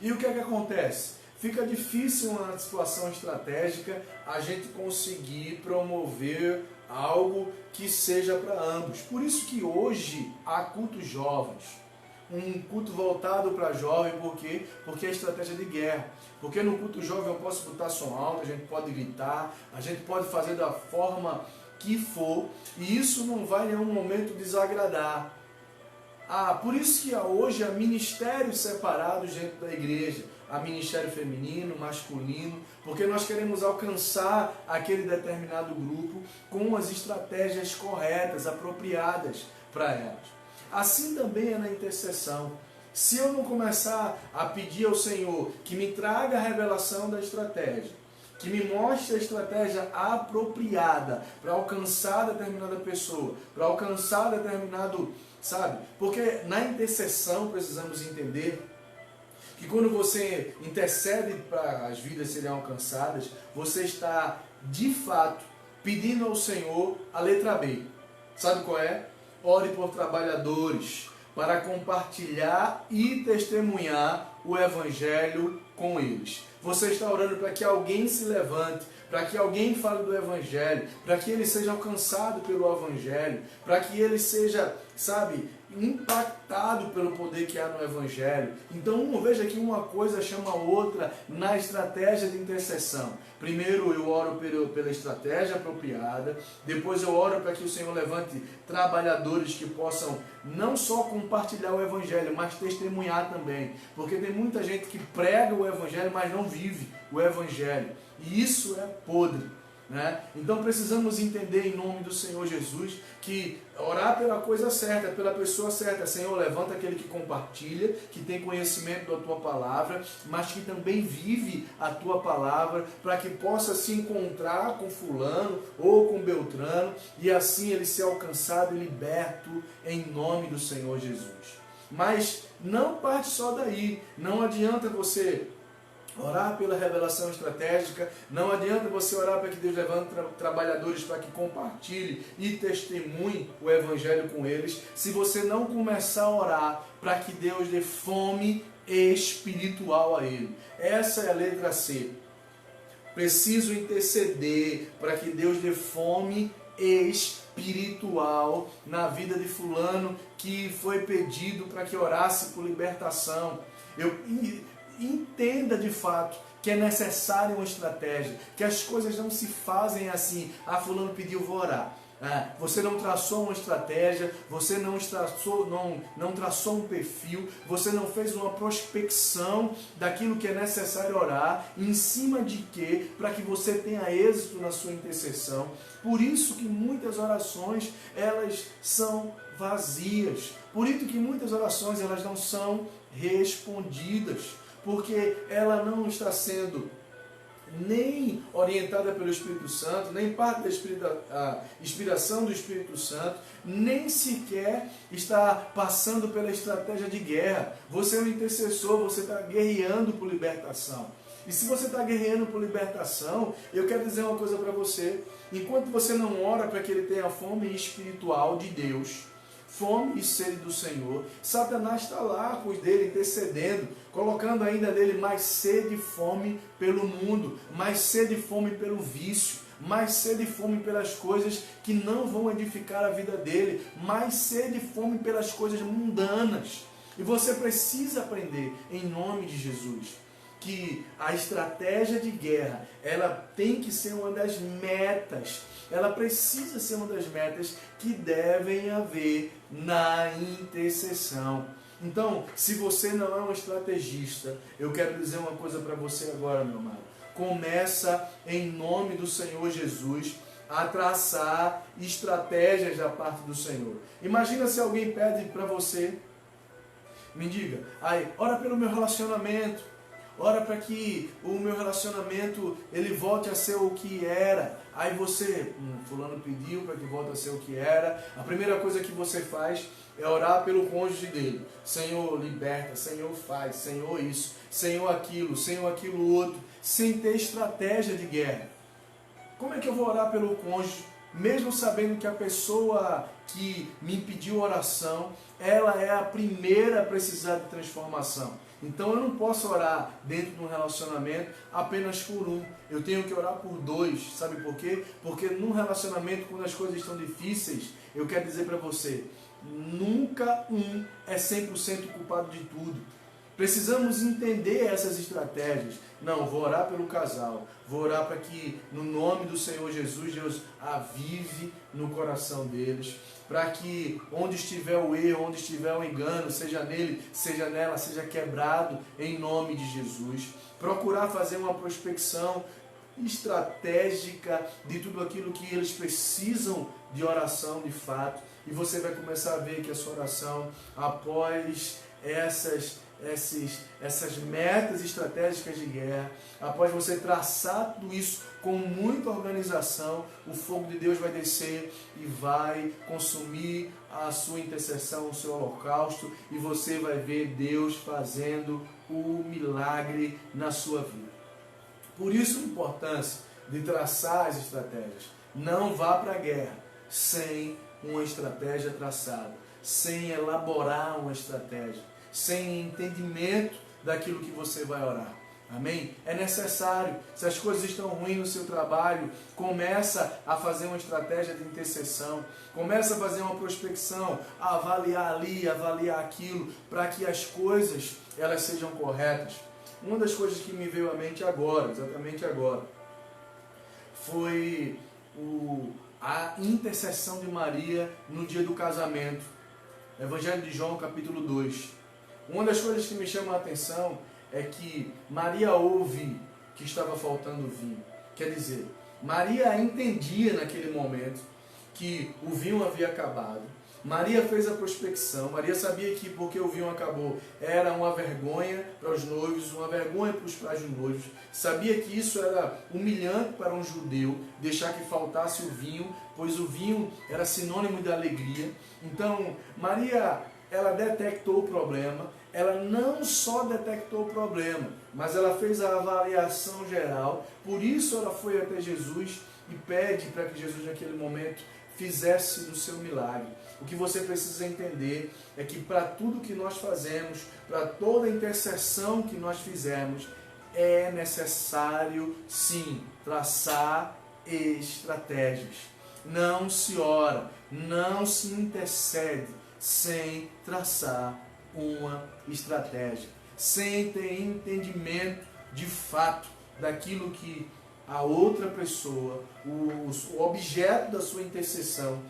E o que é que acontece? Fica difícil uma situação estratégica a gente conseguir promover algo que seja para ambos. Por isso que hoje há cultos jovens. Um culto voltado para jovem, por quê? Porque é estratégia de guerra. Porque no culto jovem eu posso botar som alto, a gente pode gritar, a gente pode fazer da forma que for, e isso não vai em nenhum momento desagradar. Por isso que hoje há ministérios separados dentro da igreja. Há ministério feminino, masculino, porque nós queremos alcançar aquele determinado grupo com as estratégias corretas, apropriadas para elas. Assim também é na intercessão. Se eu não começar a pedir ao Senhor que me traga a revelação da estratégia, que me mostre a estratégia apropriada para alcançar determinada pessoa, para alcançar determinado, sabe? Porque na intercessão precisamos entender que quando você intercede para as vidas serem alcançadas, você está, de fato, pedindo ao Senhor a letra B. Sabe qual é? Ore por trabalhadores, para compartilhar e testemunhar o Evangelho com eles. Você está orando para que alguém se levante, para que alguém fale do Evangelho, para que ele seja alcançado pelo Evangelho, para que ele seja, sabe, impactado pelo poder que há no Evangelho. Então veja que uma coisa chama a outra na estratégia de intercessão. Primeiro eu oro pela estratégia apropriada, depois eu oro para que o Senhor levante trabalhadores que possam não só compartilhar o Evangelho, mas testemunhar também. Porque tem muita gente que prega o Evangelho, mas não vive o Evangelho. E isso é podre. Então precisamos entender em nome do Senhor Jesus que orar pela coisa certa, pela pessoa certa. Senhor, levanta aquele que compartilha, que tem conhecimento da tua palavra, mas que também vive a tua palavra, para que possa se encontrar com fulano ou com Beltrano e assim ele ser alcançado e liberto em nome do Senhor Jesus. Mas não parte só daí. Não adianta você orar pela revelação estratégica, não adianta você orar para que Deus levante trabalhadores para que compartilhe e testemunhe o Evangelho com eles, se você não começar a orar para que Deus dê fome espiritual a ele. Essa é a letra C. Preciso interceder para que Deus dê fome espiritual na vida de fulano que foi pedido para que orasse por libertação. Entenda de fato que é necessária uma estratégia, que as coisas não se fazem assim, fulano pediu, vou orar. Você não traçou uma estratégia, você não traçou um perfil, você não fez uma prospecção daquilo que é necessário orar, em cima de quê? Para que você tenha êxito na sua intercessão. Por isso que muitas orações, elas são vazias. Por isso que muitas orações, elas não são respondidas. Porque ela não está sendo nem orientada pelo Espírito Santo, nem parte da inspiração do Espírito Santo, nem sequer está passando pela estratégia de guerra. Você é um intercessor, você está guerreando por libertação. E se você está guerreando por libertação, eu quero dizer uma coisa para você. Enquanto você não ora para que ele tenha fome espiritual de Deus, fome e sede do Senhor, Satanás está lá com os dele intercedendo, colocando ainda nele mais sede e fome pelo mundo, mais sede e fome pelo vício, mais sede e fome pelas coisas que não vão edificar a vida dele, mais sede e fome pelas coisas mundanas. E você precisa aprender, em nome de Jesus, que a estratégia de guerra, ela tem que ser uma das metas, ela precisa ser uma das metas que devem haver na intercessão. Então, se você não é um estrategista, eu quero dizer uma coisa para você agora, meu amado. Começa, em nome do Senhor Jesus, a traçar estratégias da parte do Senhor. Imagina se alguém pede para você, me diga, ora pelo meu relacionamento, ora para que o meu relacionamento ele volte a ser o que era. Aí você, fulano pediu para que volte a ser o que era. A primeira coisa que você faz é orar pelo cônjuge dele. Senhor, liberta, Senhor, faz, Senhor, isso, Senhor, aquilo outro, sem ter estratégia de guerra. Como é que eu vou orar pelo cônjuge, mesmo sabendo que a pessoa que me pediu oração, ela é a primeira a precisar de transformação? Então eu não posso orar dentro de um relacionamento apenas por um. Eu tenho que orar por dois. Sabe por quê? Porque num relacionamento, quando as coisas estão difíceis, eu quero dizer para você, nunca um é 100% culpado de tudo. Precisamos entender essas estratégias. Não, vou orar pelo casal, vou orar para que no nome do Senhor Jesus, Deus avive no coração deles, para que onde estiver o erro, onde estiver o engano, seja nele, seja nela, seja quebrado em nome de Jesus. Procurar fazer uma prospecção estratégica de tudo aquilo que eles precisam de oração de fato, e você vai começar a ver que a sua oração, após essas metas estratégicas de guerra, após você traçar tudo isso com muita organização, o fogo de Deus vai descer e vai consumir a sua intercessão, o seu holocausto, e você vai ver Deus fazendo o milagre na sua vida. Por isso a importância de traçar as estratégias. Não vá para a guerra sem uma estratégia traçada, sem elaborar uma estratégia, sem entendimento daquilo que você vai orar. Amém? É necessário. Se as coisas estão ruins no seu trabalho, começa a fazer uma estratégia de intercessão. Começa a fazer uma prospecção, a avaliar ali, avaliar aquilo, para que as coisas elas sejam corretas. Uma das coisas que me veio à mente agora, exatamente agora, foi a intercessão de Maria no dia do casamento. Evangelho de João, capítulo 2. Uma das coisas que me chama a atenção é que Maria ouve que estava faltando vinho. Quer dizer, Maria entendia naquele momento que o vinho havia acabado. Maria fez a prospecção. Maria sabia que porque o vinho acabou era uma vergonha para os noivos, uma vergonha para os pais dos noivos. Sabia que isso era humilhante para um judeu, deixar que faltasse o vinho, pois o vinho era sinônimo de alegria. Então, Maria, ela detectou o problema. Ela não só detectou o problema, mas ela fez a avaliação geral. Por isso ela foi até Jesus e pede para que Jesus naquele momento fizesse do seu milagre. O que você precisa entender é que para tudo que nós fazemos, para toda intercessão que nós fizermos, é necessário sim traçar estratégias. Não se ora, não se intercede sem traçar uma estratégia, sem ter entendimento de fato daquilo que a outra pessoa, o objeto da sua intercessão,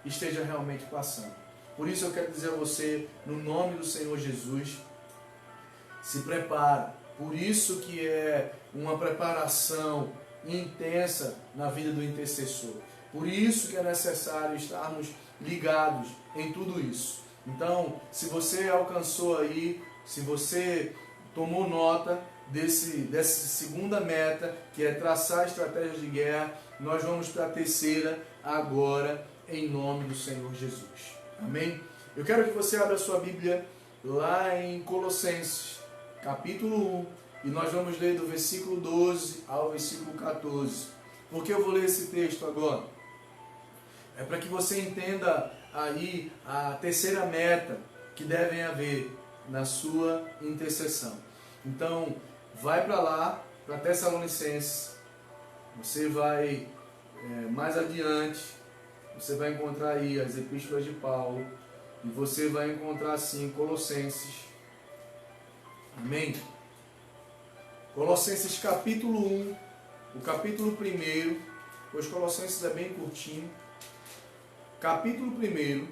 esteja realmente passando. Por isso eu quero dizer a você, no nome do Senhor Jesus, se prepara. Por isso que é uma preparação intensa na vida do intercessor. Por isso que é necessário estarmos ligados em tudo isso. Então, se você alcançou aí, se você tomou nota dessa segunda meta, que é traçar estratégias de guerra, nós vamos para a terceira agora, em nome do Senhor Jesus. Amém? Eu quero que você abra a sua Bíblia lá em Colossenses, capítulo 1, e nós vamos ler do versículo 12 ao versículo 14. Por que eu vou ler esse texto agora? É para que você entenda aí a terceira meta que devem haver na sua intercessão. Então, vai para lá, para Tessalonicenses. Você vai mais adiante, você vai encontrar aí as epístolas de Paulo, e você vai encontrar assim Colossenses. Amém? Colossenses capítulo 1, o capítulo 1, pois Colossenses é bem curtinho. Capítulo 1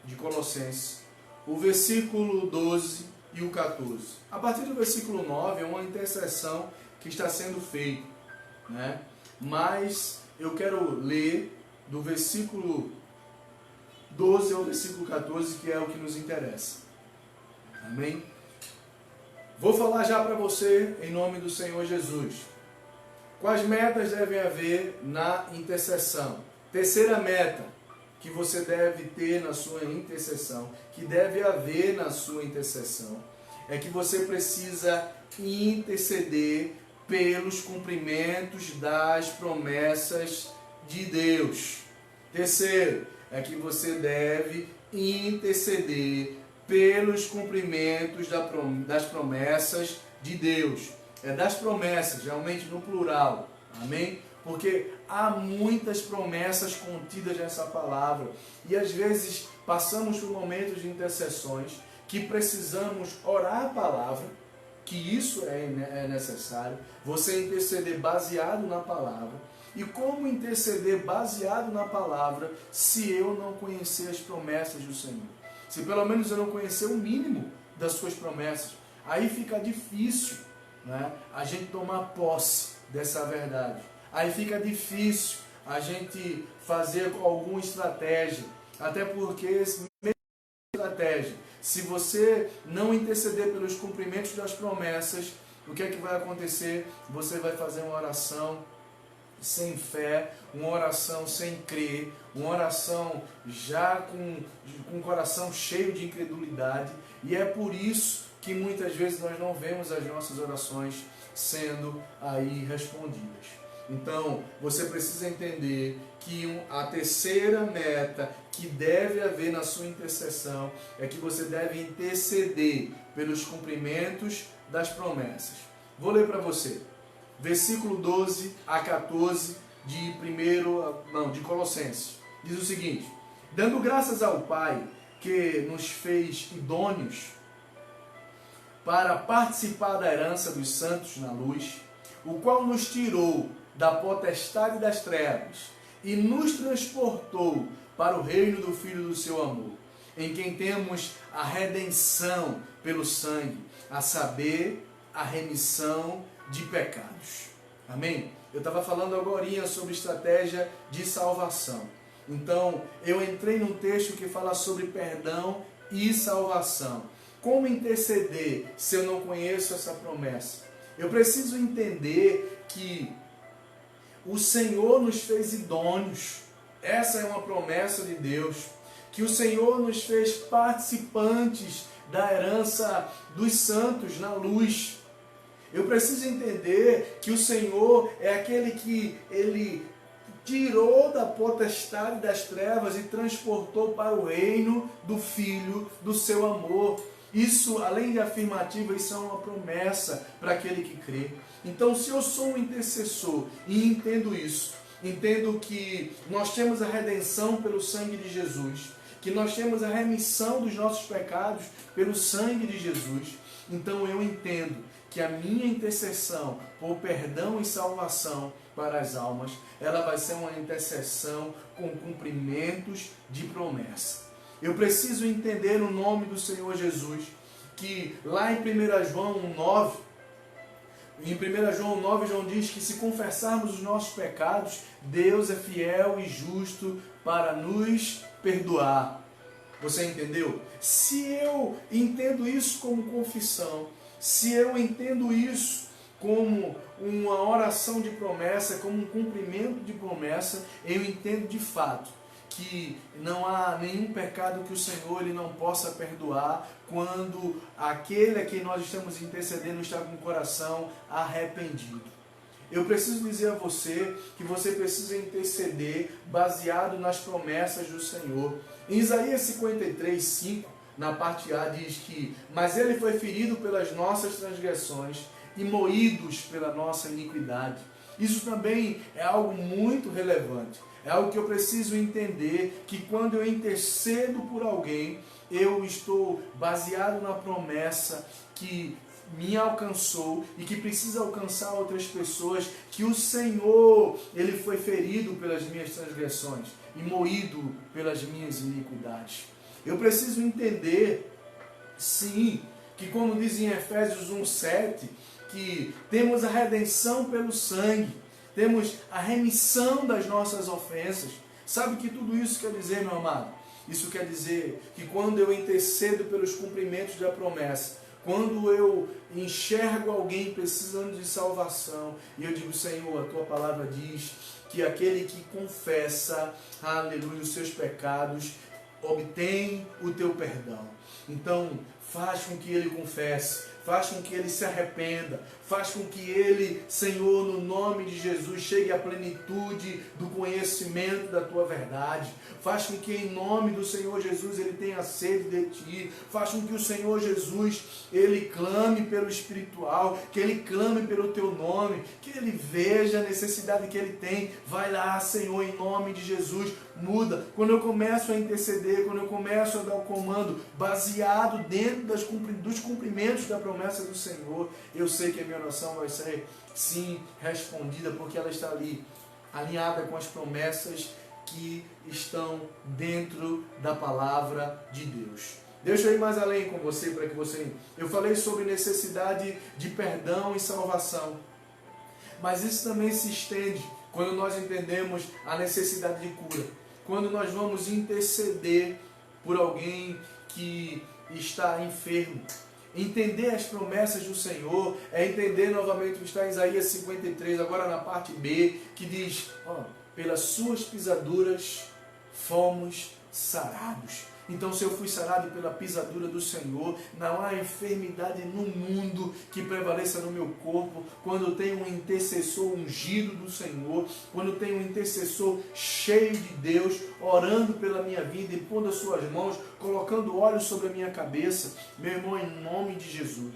de Colossenses, o versículo 12 e o 14. A partir do versículo 9 é uma intercessão que está sendo feita, né? Mas eu quero ler do versículo 12 ao versículo 14, que é o que nos interessa. Amém? Vou falar já para você em nome do Senhor Jesus. Quais metas devem haver na intercessão? Terceira meta que você deve ter na sua intercessão, que deve haver na sua intercessão, é que você precisa interceder pelos cumprimentos das promessas de Deus. Terceiro, é que você deve interceder pelos cumprimentos das promessas de Deus. É das promessas, realmente no plural. Amém? Porque há muitas promessas contidas nessa palavra. E às vezes passamos por momentos de intercessões que precisamos orar a palavra, que isso é necessário. Você interceder baseado na palavra. E como interceder baseado na palavra se eu não conhecer as promessas do Senhor? Se pelo menos eu não conhecer o mínimo das suas promessas, aí fica difícil, né, a gente tomar posse dessa verdade. Aí fica difícil a gente fazer alguma estratégia, até porque mesmo estratégia, se você não interceder pelos cumprimentos das promessas, o que é que vai acontecer? Você vai fazer uma oração sem fé, uma oração sem crer, uma oração já com o coração cheio de incredulidade, e é por isso que muitas vezes nós não vemos as nossas orações sendo aí respondidas. Então, você precisa entender que a terceira meta que deve haver na sua intercessão é que você deve interceder pelos cumprimentos das promessas. Vou ler para você. Versículo 12 a 14 de Colossenses. Diz o seguinte: dando graças ao Pai que nos fez idôneos para participar da herança dos santos na luz, o qual nos tirou da potestade das trevas e nos transportou para o reino do Filho do seu amor, em quem temos a redenção pelo sangue, a saber, a remissão de pecados. Amém? Eu estava falando agorinha sobre estratégia de salvação. Então, eu entrei num texto que fala sobre perdão e salvação. Como interceder se eu não conheço essa promessa? Eu preciso entender que o Senhor nos fez idôneos. Essa é uma promessa de Deus. Que o Senhor nos fez participantes da herança dos santos na luz. Eu preciso entender que o Senhor é aquele que Ele tirou da potestade das trevas e transportou para o reino do Filho do seu amor. Isso, além de afirmativa, isso é uma promessa para aquele que crê. Então, se eu sou um intercessor e entendo isso, entendo que nós temos a redenção pelo sangue de Jesus, que nós temos a remissão dos nossos pecados pelo sangue de Jesus, então eu entendo que a minha intercessão por perdão e salvação para as almas, ela vai ser uma intercessão com cumprimentos de promessa. Eu preciso entender o nome do Senhor Jesus, que lá em 1 João 9, João diz que se confessarmos os nossos pecados, Deus é fiel e justo para nos perdoar. Você entendeu? Se eu entendo isso como confissão, se eu entendo isso como uma oração de promessa, como um cumprimento de promessa, eu entendo de fato que não há nenhum pecado que o Senhor ele não possa perdoar quando aquele a quem nós estamos intercedendo está com o coração arrependido. Eu preciso dizer a você que você precisa interceder baseado nas promessas do Senhor. Em Isaías 53, 5, na parte A, diz que: mas ele foi ferido pelas nossas transgressões e moídos pela nossa iniquidade. Isso também é algo muito relevante. É algo que eu preciso entender, que quando eu intercedo por alguém, eu estou baseado na promessa que me alcançou e que precisa alcançar outras pessoas, que o Senhor, ele foi ferido pelas minhas transgressões e moído pelas minhas iniquidades. Eu preciso entender, sim, que como diz em Efésios 1,7, que temos a redenção pelo sangue, temos a remissão das nossas ofensas. Sabe o que tudo isso quer dizer, meu amado? Isso quer dizer que quando eu intercedo pelos cumprimentos da promessa, quando eu enxergo alguém precisando de salvação, e eu digo: Senhor, a tua palavra diz que aquele que confessa, aleluia, os seus pecados, obtém o teu perdão. Então, faz com que ele confesse, faz com que ele se arrependa, faz com que ele, Senhor, no nome de Jesus, chegue à plenitude do conhecimento da tua verdade. Faz com que em nome do Senhor Jesus ele tenha sede de ti. Faz com que o Senhor Jesus, ele clame pelo espiritual, que ele clame pelo teu nome, que ele veja a necessidade que ele tem. Vai lá, Senhor, em nome de Jesus, muda. Quando eu começo a interceder, quando eu começo a dar o comando baseado dentro dos cumprimentos da promessa do Senhor, eu sei que a minha oração vai ser sim respondida, porque ela está ali alinhada com as promessas que estão dentro da palavra de Deus. Deixa eu ir mais além com você, para que você... Eu falei sobre necessidade de perdão e salvação, mas isso também se estende quando nós entendemos a necessidade de cura. Quando nós vamos interceder por alguém que está enfermo. Entender as promessas do Senhor é entender novamente o que está em Isaías 53, agora na parte B, que diz, pelas suas pisaduras fomos sarados. Então, se eu fui sarado pela pisadura do Senhor, não há enfermidade no mundo que prevaleça no meu corpo. Quando eu tenho um intercessor ungido do Senhor, quando eu tenho um intercessor cheio de Deus, orando pela minha vida e pondo as suas mãos, colocando óleo sobre a minha cabeça, meu irmão, em nome de Jesus,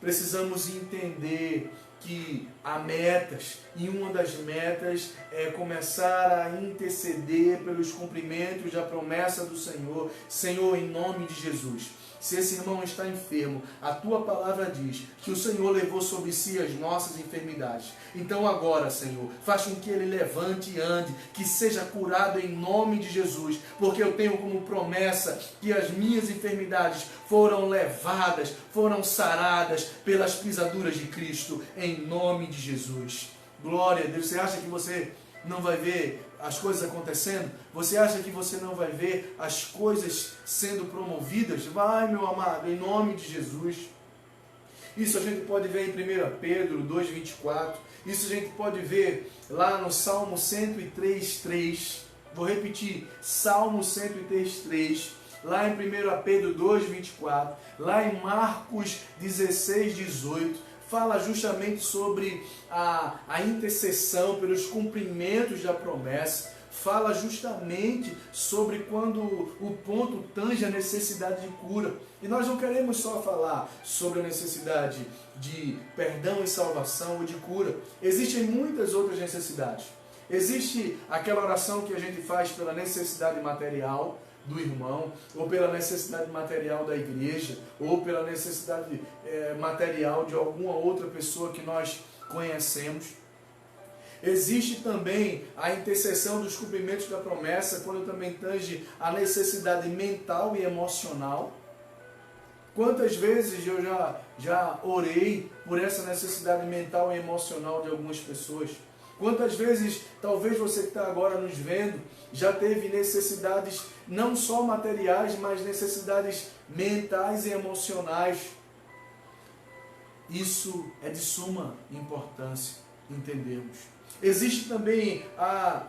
precisamos entender que há metas, e uma das metas é começar a interceder pelos cumprimentos da promessa do Senhor. Senhor, em nome de Jesus, se esse irmão está enfermo, a tua palavra diz que o Senhor levou sobre si as nossas enfermidades. Então agora, Senhor, faz com que ele levante e ande, que seja curado em nome de Jesus, porque eu tenho como promessa que as minhas enfermidades foram levadas, foram saradas pelas pisaduras de Cristo, em nome de Jesus. Glória a Deus. Você acha que você não vai ver as coisas acontecendo? Você acha que você não vai ver as coisas sendo promovidas? Vai, meu amado, em nome de Jesus. Isso a gente pode ver em 1 Pedro 2,24. Isso a gente pode ver lá no Salmo 103,3. Vou repetir, Salmo 103,3. Lá em 1 Pedro 2,24. Lá em Marcos 16,18. Fala justamente sobre a intercessão pelos cumprimentos da promessa. Fala justamente sobre quando o ponto tange a necessidade de cura. E nós não queremos só falar sobre a necessidade de perdão e salvação ou de cura. Existem muitas outras necessidades. Existe aquela oração que a gente faz pela necessidade material do irmão, ou pela necessidade material da igreja, ou pela necessidade material de alguma outra pessoa que nós conhecemos. Existe também a intercessão dos cumprimentos da promessa, quando também tange a necessidade mental e emocional. Quantas vezes eu já orei por essa necessidade mental e emocional de algumas pessoas? Quantas vezes, talvez você que está agora nos vendo, já teve necessidades não só materiais, mas necessidades mentais e emocionais. Isso é de suma importância entendermos. Existe também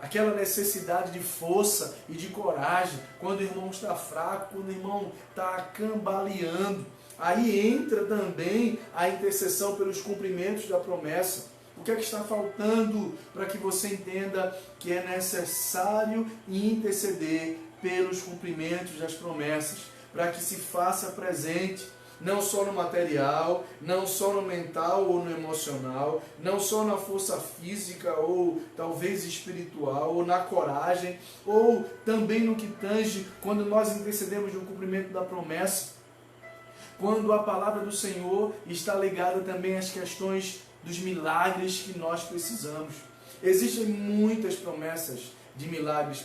aquela necessidade de força e de coragem, quando o irmão está fraco, quando o irmão está cambaleando. Aí entra também a intercessão pelos cumprimentos da promessa. O que é que está faltando para que você entenda que é necessário interceder pelos cumprimentos das promessas, para que se faça presente, não só no material, não só no mental ou no emocional, não só na força física ou talvez espiritual, ou na coragem, ou também no que tange quando nós intercedemos no cumprimento da promessa, quando a palavra do Senhor está ligada também às questões dos milagres que nós precisamos. Existem muitas promessas de milagres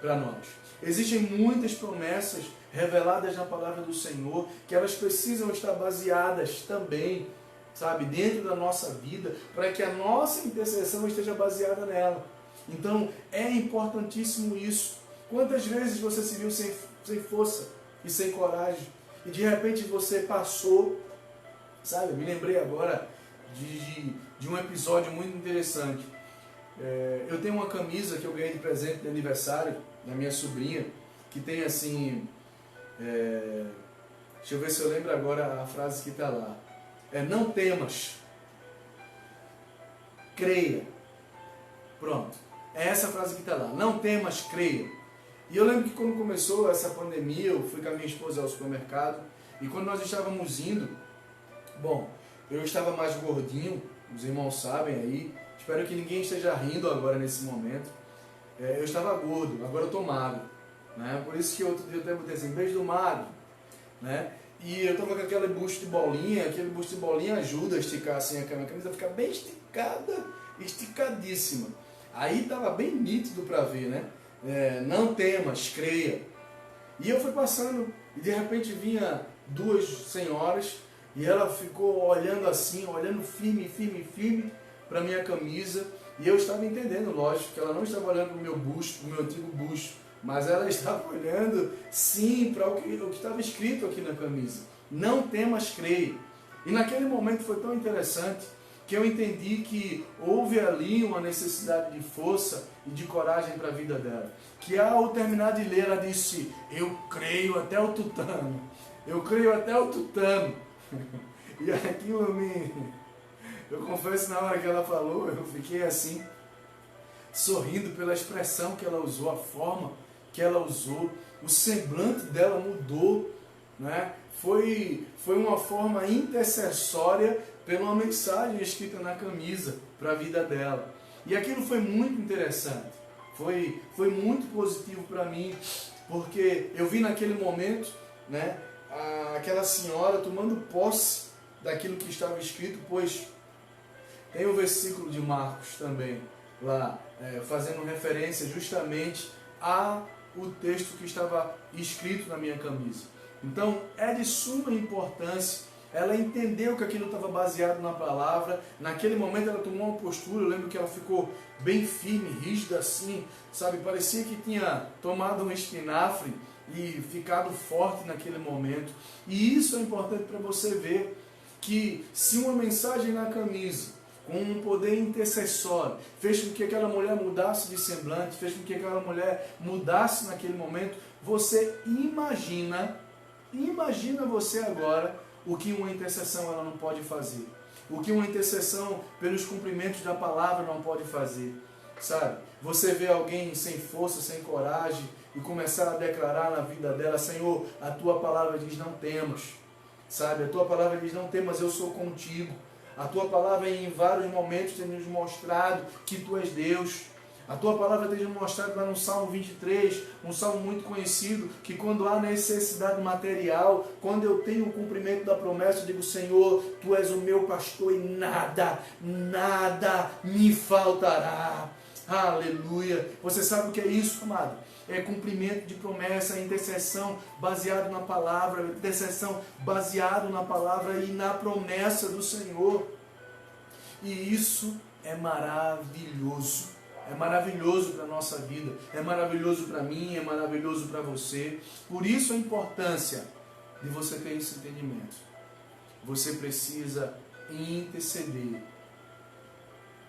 para nós. Existem muitas promessas reveladas na palavra do Senhor, que elas precisam estar baseadas também, sabe, dentro da nossa vida, para que a nossa intercessão esteja baseada nela. Então, é importantíssimo isso. Quantas vezes você se viu sem força e sem coragem, e de repente você passou, sabe, eu me lembrei agora de um episódio muito interessante. Eu tenho uma camisa que eu ganhei de presente de aniversário da minha sobrinha, que tem assim Deixa eu ver se eu lembro agora a frase que está lá. Não temas, creia. Pronto. É essa frase que está lá. Não temas, creia. E eu lembro que quando começou essa pandemia, eu fui com a minha esposa ao supermercado. E quando nós estávamos indo, bom, eu estava mais gordinho, os irmãos sabem aí. Espero que ninguém esteja rindo agora nesse momento. Eu estava gordo, agora eu estou magro. Né? Por isso que outro dia eu até botei assim, beijo do magro. Né? E eu estava com aquele busto de bolinha, aquele busto de bolinha ajuda a esticar assim a camisa, fica bem esticada, esticadíssima. Aí estava bem nítido para ver, né? Não temas, creia. E eu fui passando e de repente vinha duas senhoras e ela ficou olhando assim, olhando firme para minha camisa. E eu estava entendendo, lógico, que ela não estava olhando para o meu busto, para o meu antigo busto, mas ela estava olhando sim para o que estava escrito aqui na camisa. Não temas, creia. E naquele momento foi tão interessante que eu entendi que houve ali uma necessidade de força e de coragem para a vida dela. Que ao terminar de ler, ela disse, eu creio até o tutano. Eu creio até o tutano. E aquilo eu confesso, na hora que ela falou, eu fiquei assim, sorrindo pela expressão que ela usou, a forma que ela usou, o semblante dela mudou, né? Foi uma forma intercessória pela uma mensagem escrita na camisa para a vida dela. E aquilo foi muito interessante, foi muito positivo para mim, porque eu vi naquele momento, né, aquela senhora tomando posse daquilo que estava escrito, pois tem o versículo de Marcos também, lá, fazendo referência justamente ao texto que estava escrito na minha camisa. Então, é de suma importância ela entendeu que aquilo estava baseado na palavra. Naquele momento ela tomou uma postura, eu lembro que ela ficou bem firme, rígida assim, sabe? Parecia que tinha tomado um espinafre e ficado forte naquele momento. E isso é importante para você ver que se uma mensagem na camisa, com um poder intercessório, fez com que aquela mulher mudasse de semblante, fez com que aquela mulher mudasse naquele momento, você imagina você agora o que uma intercessão ela não pode fazer, o que uma intercessão pelos cumprimentos da palavra não pode fazer, sabe? Você vê alguém sem força, sem coragem e começar a declarar na vida dela, Senhor, a tua palavra diz não temas, sabe? A tua palavra diz não temas, eu sou contigo. A tua palavra em vários momentos tem nos mostrado que tu és Deus. A tua palavra tem nos mostrado lá no Salmo 23, um salmo muito conhecido, que quando há necessidade material, quando eu tenho o cumprimento da promessa, eu digo, Senhor, tu és o meu pastor e nada me faltará. Aleluia. Você sabe o que é isso, amado? É cumprimento de promessa, intercessão baseado na palavra, intercessão baseado na palavra e na promessa do Senhor. E isso é maravilhoso. É maravilhoso para a nossa vida, é maravilhoso para mim, é maravilhoso para você. Por isso a importância de você ter esse entendimento. Você precisa interceder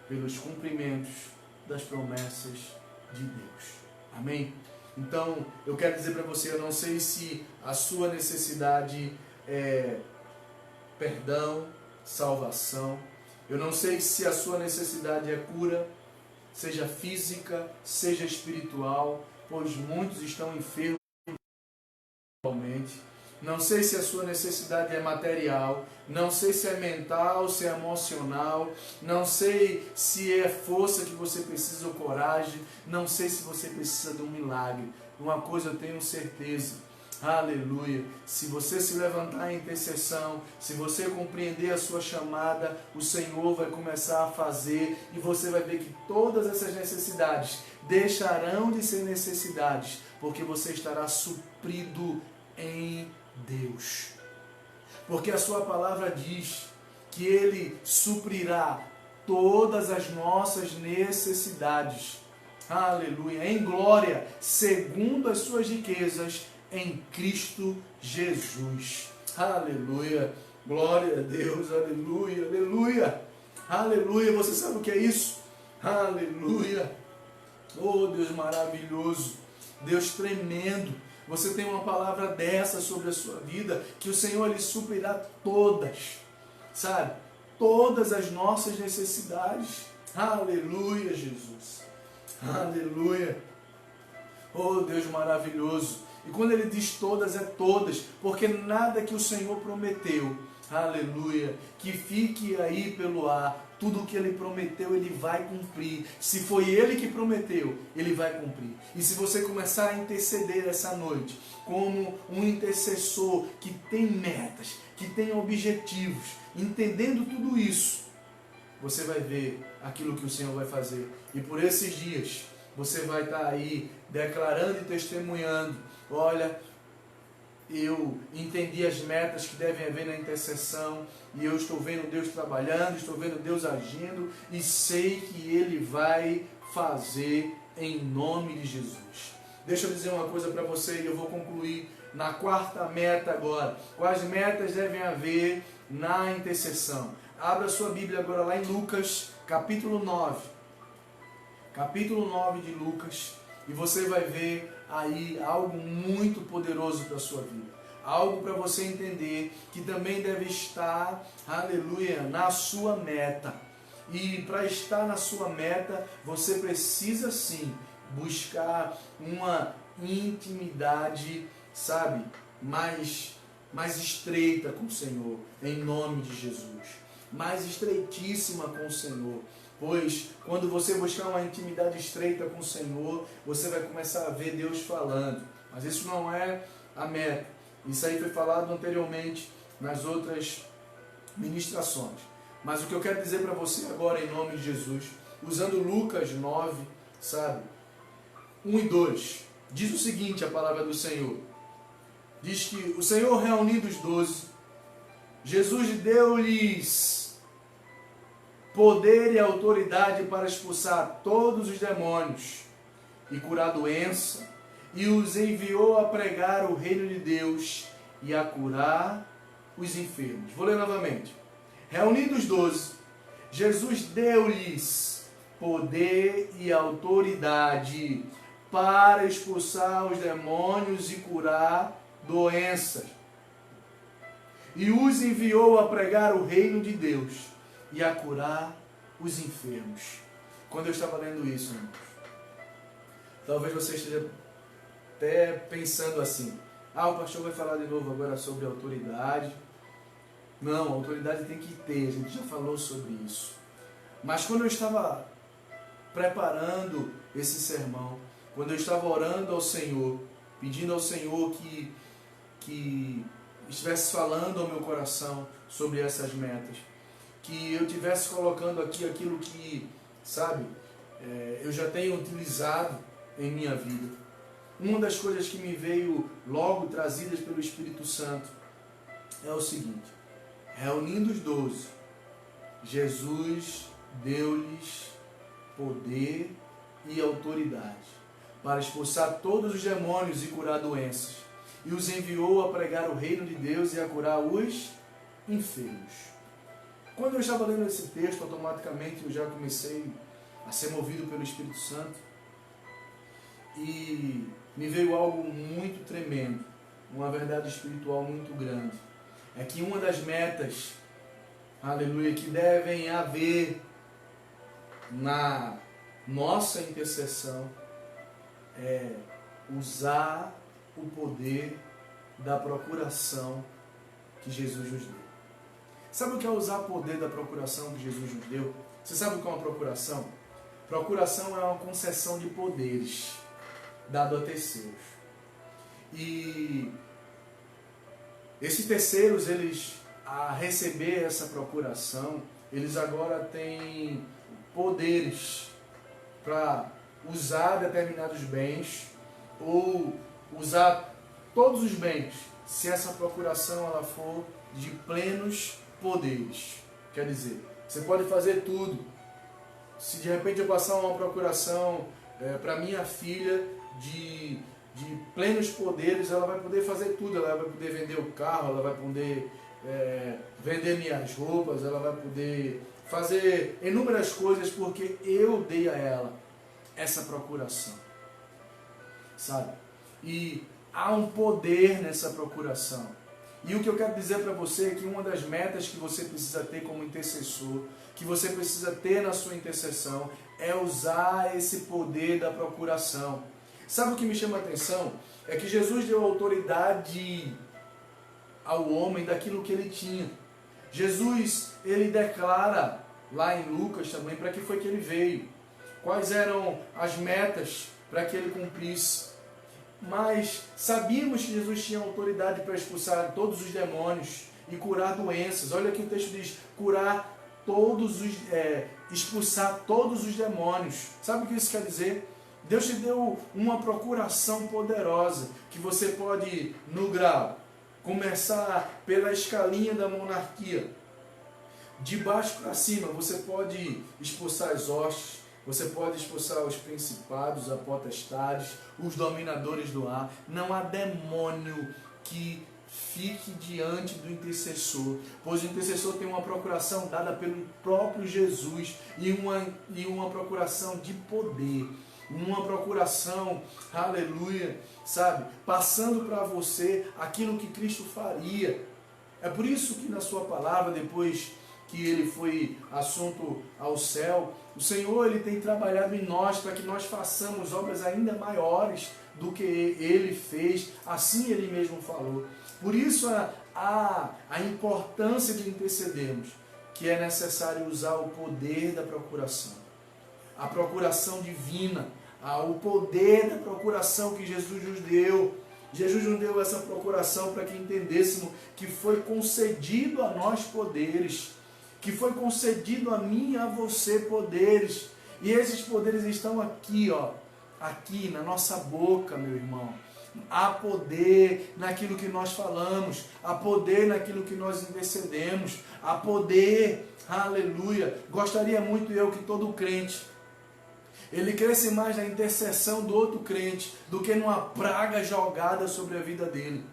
pelos cumprimentos das promessas de Deus. Amém? Então, eu quero dizer para você, eu não sei se a sua necessidade é perdão, salvação. Eu não sei se a sua necessidade é cura, seja física, seja espiritual, pois muitos estão enfermos atualmente. Não sei se a sua necessidade é material, não sei se é mental, se é emocional, não sei se é força que você precisa ou coragem, não sei se você precisa de um milagre. Uma coisa eu tenho certeza, aleluia, se você se levantar em intercessão, se você compreender a sua chamada, o Senhor vai começar a fazer e você vai ver que todas essas necessidades deixarão de ser necessidades, porque você estará suprido em Deus. Porque a sua palavra diz que Ele suprirá todas as nossas necessidades, aleluia, em glória, segundo as suas riquezas, em Cristo Jesus. Aleluia. Glória a Deus. Aleluia. Aleluia. Aleluia. Você sabe o que é isso? Aleluia. Oh, Deus maravilhoso. Deus tremendo. você tem uma palavra dessa sobre a sua vida, que o Senhor Ele suprirá todas, sabe? Todas as nossas necessidades. Aleluia, Jesus. Aleluia. Oh, Deus maravilhoso. E quando Ele diz todas, é todas, porque nada que o Senhor prometeu, aleluia, que fique aí pelo ar, tudo o que Ele prometeu, Ele vai cumprir. Se foi Ele que prometeu, Ele vai cumprir. E se você começar a interceder essa noite, como um intercessor que tem metas, que tem objetivos, entendendo tudo isso, você vai ver aquilo que o Senhor vai fazer. E por esses dias, você vai estar aí declarando e testemunhando: olha, eu entendi as metas que devem haver na intercessão, e eu estou vendo Deus trabalhando, estou vendo Deus agindo, e sei que Ele vai fazer em nome de Jesus. Deixa eu dizer uma coisa para você, e eu vou concluir na quarta meta agora. Quais metas devem haver na intercessão? Abra sua Bíblia agora lá em Lucas, capítulo 9. Capítulo 9 de Lucas, e você vai ver aí algo muito poderoso para a sua vida. Algo para você entender que também deve estar, aleluia, na sua meta. E para estar na sua meta, você precisa sim buscar uma intimidade, sabe, mais estreita com o Senhor, em nome de Jesus. Mais estreitíssima com o Senhor. Pois quando você buscar uma intimidade estreita com o Senhor, você vai começar a ver Deus falando. Mas isso não é a meta. Isso aí foi falado anteriormente nas outras ministrações. Mas o que eu quero dizer para você agora, em nome de Jesus, usando Lucas 9, sabe, 1 e 2, diz o seguinte, a palavra do Senhor. Diz que o Senhor, reunindo os 12, Jesus deu-lhes poder e autoridade para expulsar todos os demônios e curar doença, e os enviou a pregar o reino de Deus e a curar os enfermos. Vou ler novamente. Reunindo os 12, Jesus deu-lhes poder e autoridade para expulsar os demônios e curar doenças, e os enviou a pregar o reino de Deus e a curar os enfermos. Quando eu estava lendo isso, irmãos, talvez você esteja até pensando assim: o pastor vai falar de novo agora sobre autoridade. Não, autoridade tem que ter, a gente já falou sobre isso. Mas quando eu estava preparando esse sermão, quando eu estava orando ao Senhor, pedindo ao Senhor que estivesse falando ao meu coração sobre essas metas, que eu estivesse colocando aqui aquilo que, sabe, eu já tenho utilizado em minha vida. Uma das coisas que me veio logo trazidas pelo Espírito Santo é o seguinte: reunindo os 12, Jesus deu-lhes poder e autoridade para expulsar todos os demônios e curar doenças, e os enviou a pregar o reino de Deus e a curar os enfermos. Quando eu estava lendo esse texto, automaticamente eu já comecei a ser movido pelo Espírito Santo, e me veio algo muito tremendo, uma verdade espiritual muito grande. É que uma das metas, aleluia, que devem haver na nossa intercessão é usar o poder da procuração que Jesus nos deu. Sabe o que é usar o poder da procuração que Jesus nos deu? Você sabe o que é uma procuração? Procuração é uma concessão de poderes dado a terceiros. E esses terceiros, eles, a receber essa procuração, eles agora têm poderes para usar determinados bens ou usar todos os bens, se essa procuração ela for de plenos poderes. Quer dizer, você pode fazer tudo. Se de repente eu passar uma procuração para minha filha de plenos poderes, ela vai poder fazer tudo. Ela vai poder vender o carro, ela vai poder vender minhas roupas, ela vai poder fazer inúmeras coisas, porque eu dei a ela essa procuração, sabe? E há um poder nessa procuração. E o que eu quero dizer para você é que uma das metas que você precisa ter como intercessor, que você precisa ter na sua intercessão, é usar esse poder da procuração. Sabe o que me chama a atenção? É que Jesus deu autoridade ao homem daquilo que ele tinha. Jesus, ele declara lá em Lucas também para que foi que ele veio. Quais eram as metas para que ele cumprisse. Mas sabíamos que Jesus tinha autoridade para expulsar todos os demônios e curar doenças. Olha aqui o texto diz, expulsar todos os demônios. Sabe o que isso quer dizer? Deus te deu uma procuração poderosa, que você pode, no grau, começar pela escalinha da monarquia. De baixo para cima, você pode expulsar as hostes, você pode expulsar os principados, as potestades, os dominadores do ar. Não há demônio que fique diante do intercessor, pois o intercessor tem uma procuração dada pelo próprio Jesus e uma procuração de poder, uma procuração, aleluia, sabe, passando para você aquilo que Cristo faria. É por isso que na sua palavra, depois que ele foi assunto ao céu, o Senhor ele tem trabalhado em nós para que nós façamos obras ainda maiores do que ele fez, assim ele mesmo falou. Por isso a importância de intercedermos, que é necessário usar o poder da procuração, a procuração divina, o poder da procuração que Jesus nos deu. Jesus nos deu essa procuração para que entendêssemos que foi concedido a nós poderes, que foi concedido a mim e a você poderes, e esses poderes estão aqui, ó, aqui na nossa boca, meu irmão. Há poder naquilo que nós falamos, há poder naquilo que nós intercedemos, há poder, aleluia. Gostaria muito eu que todo crente, ele cresce mais na intercessão do outro crente do que numa praga jogada sobre a vida dele.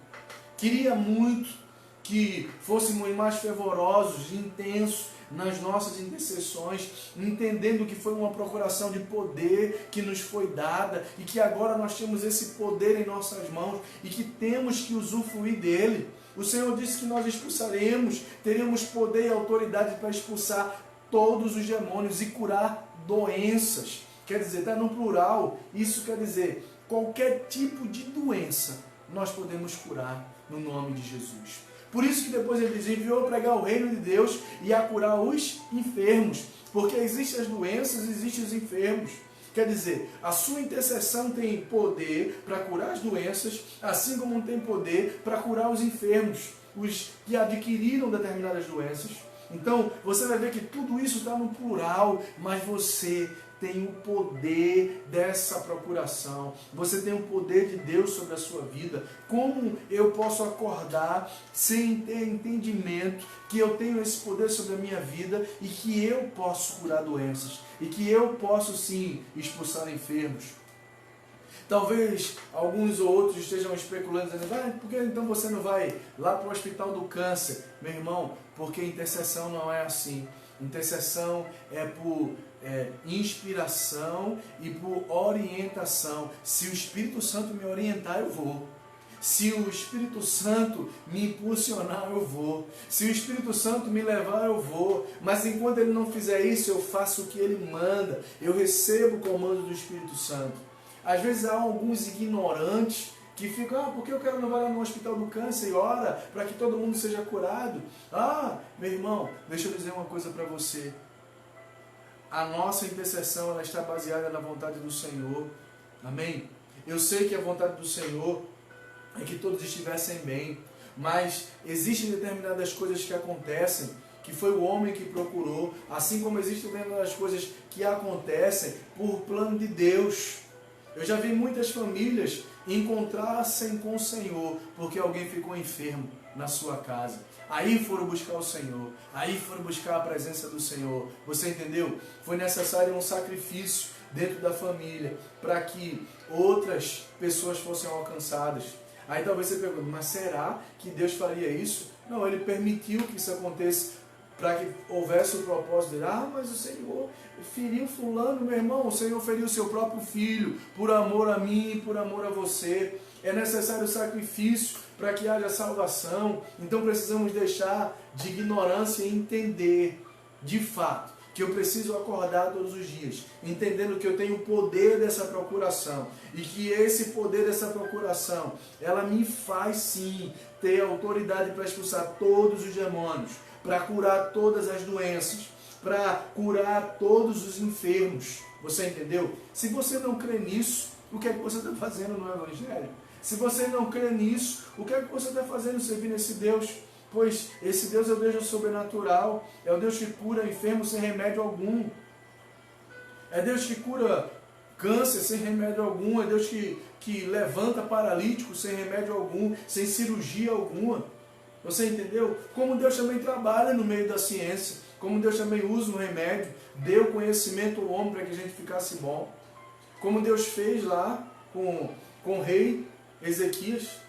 Queria muito que fôssemos mais fervorosos, intensos nas nossas intercessões, entendendo que foi uma procuração de poder que nos foi dada e que agora nós temos esse poder em nossas mãos e que temos que usufruir dele. O Senhor disse que nós expulsaremos, teremos poder e autoridade para expulsar todos os demônios e curar doenças. Quer dizer, está no plural, isso quer dizer, qualquer tipo de doença nós podemos curar no nome de Jesus. Por isso que depois ele diz, enviou a pregar o reino de Deus e a curar os enfermos. Porque existem as doenças, existem os enfermos. Quer dizer, a sua intercessão tem poder para curar as doenças, assim como tem poder para curar os enfermos, os que adquiriram determinadas doenças. Então, você vai ver que tudo isso está no plural, mas você tem o poder dessa procuração. Você tem o poder de Deus sobre a sua vida. Como eu posso acordar sem ter entendimento que eu tenho esse poder sobre a minha vida e que eu posso curar doenças e que eu posso sim expulsar enfermos? Talvez alguns ou outros estejam especulando, dizendo, por que então você não vai lá para o hospital do câncer? Meu irmão, porque intercessão não é assim. Intercessão é por inspiração e por orientação. Se o Espírito Santo me orientar, eu vou. Se o Espírito Santo me impulsionar, eu vou. Se o Espírito Santo me levar, eu vou. Mas enquanto ele não fizer isso, eu faço o que ele manda. Eu recebo o comando do Espírito Santo. Às vezes há alguns ignorantes que ficam, por que o cara não vai lá no hospital do câncer e ora para que todo mundo seja curado? Meu irmão, deixa eu dizer uma coisa para você. A nossa intercessão ela está baseada na vontade do Senhor. Amém? Eu sei que a vontade do Senhor é que todos estivessem bem, mas existem determinadas coisas que acontecem, que foi o homem que procurou, assim como existem determinadas coisas que acontecem por plano de Deus. Eu já vi muitas famílias encontrar-se com o Senhor porque alguém ficou enfermo na sua casa. Aí foram buscar o Senhor, aí foram buscar a presença do Senhor. Você entendeu? Foi necessário um sacrifício dentro da família para que outras pessoas fossem alcançadas. Aí talvez você pergunte, mas será que Deus faria isso? Não, Ele permitiu que isso para que houvesse o propósito dele. Ah, mas o Senhor feriu fulano, meu irmão. O Senhor feriu o seu próprio filho, por amor a mim, por amor a você. É necessário sacrifício para que haja salvação. Então precisamos deixar de ignorância e entender, de fato, que eu preciso acordar todos os dias, entendendo que eu tenho o poder dessa procuração, e que esse poder dessa procuração, ela me faz sim ter autoridade para expulsar todos os demônios, para curar todas as doenças, para curar todos os enfermos. Você entendeu? Se você não crê nisso, o que é que você está fazendo no Evangelho? Se você não crê nisso, o que é que você está fazendo servindo esse Deus? Pois esse Deus é o Deus do sobrenatural, é o Deus que cura enfermo sem remédio algum. É Deus que cura câncer sem remédio algum, é Deus que levanta paralítico sem remédio algum, sem cirurgia alguma. Você entendeu? Como Deus também trabalha no meio da ciência, como Deus também usa o remédio, deu conhecimento ao homem para que a gente ficasse bom. Como Deus fez lá com o rei Ezequias.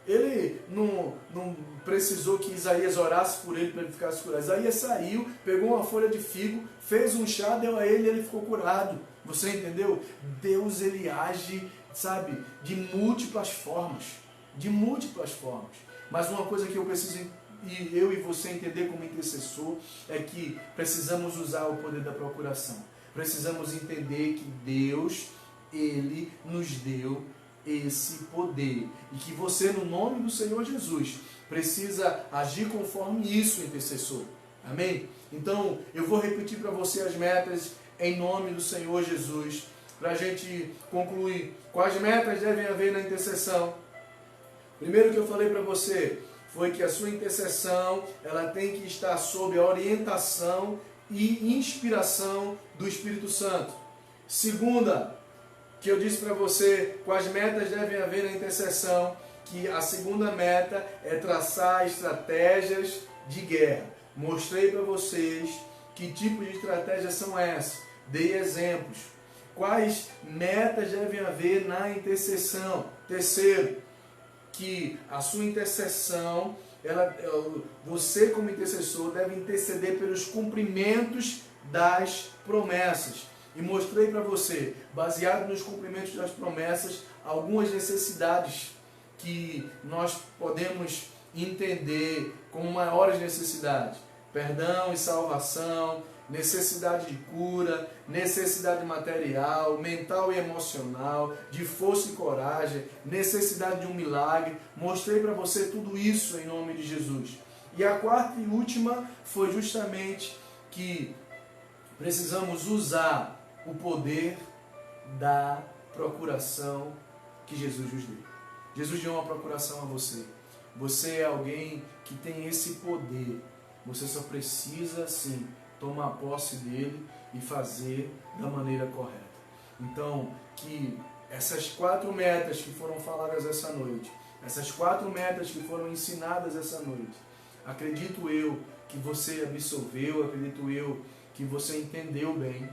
Ele não precisou que Isaías orasse por ele para ele ficar curado. Isaías saiu, pegou uma folha de figo, fez um chá, deu a ele e ele ficou curado. Você entendeu? Deus, ele age, sabe, de múltiplas formas. De múltiplas formas. Mas uma coisa que eu preciso, eu e você entender como intercessor, é que precisamos usar o poder da procuração. Precisamos entender que Deus, ele nos deu esse poder, e que você, no nome do Senhor Jesus, precisa agir conforme isso, intercessor. Amém? Então eu vou repetir para você as metas em nome do Senhor Jesus, para a gente concluir. Quais metas devem haver na intercessão? Primeiro que eu falei para você foi que a sua intercessão, ela tem que estar sob a orientação e inspiração do Espírito Santo. Segunda, que eu disse para você quais metas devem haver na intercessão, que a segunda meta é traçar estratégias de guerra. Mostrei para vocês que tipo de estratégias são essas. Dei exemplos. Quais metas devem haver na intercessão? Terceiro, que a sua intercessão, você como intercessor deve interceder pelos cumprimentos das promessas. E mostrei para você, baseado nos cumprimentos das promessas, algumas necessidades que nós podemos entender como maiores necessidades. Perdão e salvação, necessidade de cura, necessidade material, mental e emocional, de força e coragem, necessidade de um milagre. Mostrei para você tudo isso em nome de Jesus. E a quarta e última foi justamente que precisamos usar o poder da procuração que Jesus nos deu. Jesus deu uma procuração a você. Você é alguém que tem esse poder. Você só precisa, sim, tomar posse dele e fazer da maneira correta. Então, que essas 4 metas que foram faladas essa noite, essas 4 metas que foram ensinadas essa noite, acredito eu que você absorveu, acredito eu que você entendeu bem.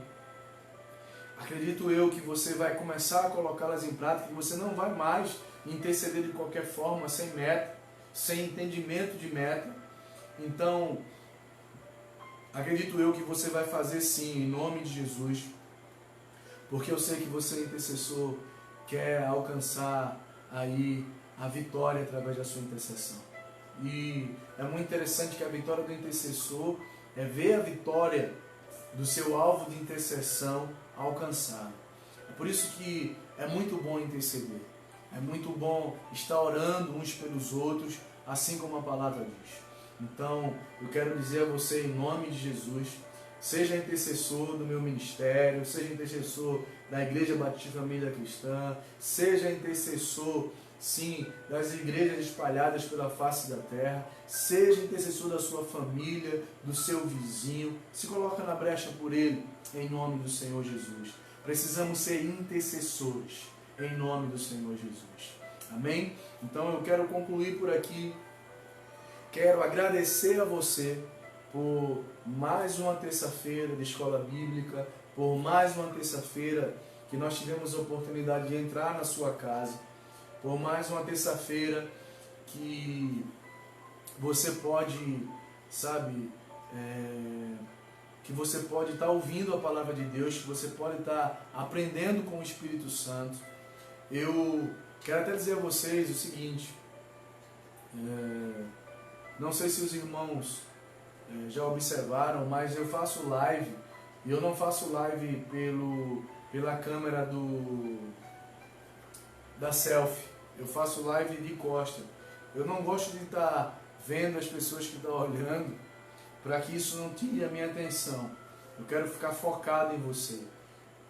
Acredito eu que você vai começar a colocá-las em prática, que você não vai mais interceder de qualquer forma, sem meta, sem entendimento de meta. Então, acredito eu que você vai fazer sim, em nome de Jesus, porque eu sei que você, intercessor, quer alcançar aí a vitória através da sua intercessão. E é muito interessante que a vitória do intercessor é ver a vitória do seu alvo de intercessão alcançado. É por isso que é muito bom interceder. É muito bom estar orando uns pelos outros, assim como a palavra diz. Então, eu quero dizer a você, em nome de Jesus, seja intercessor do meu ministério, seja intercessor da Igreja Batista Família Cristã, seja intercessor, sim, das igrejas espalhadas pela face da terra, seja intercessor da sua família, do seu vizinho, se coloca na brecha por ele, em nome do Senhor Jesus. Precisamos ser intercessores, em nome do Senhor Jesus. Amém? Então eu quero concluir por aqui. Quero agradecer a você por mais uma terça-feira de escola bíblica, por mais uma terça-feira que nós tivemos a oportunidade de entrar na sua casa, por mais uma terça-feira que você pode, sabe, que você pode estar ouvindo a palavra de Deus, que você pode estar aprendendo com o Espírito Santo. Eu quero até dizer a vocês o seguinte, não sei se os irmãos já observaram, mas eu faço live, e eu não faço live pela câmera da selfie, eu faço live de costa. Eu não gosto de estar vendo as pessoas que estão olhando, para que isso não tire a minha atenção. Eu quero ficar focado em você.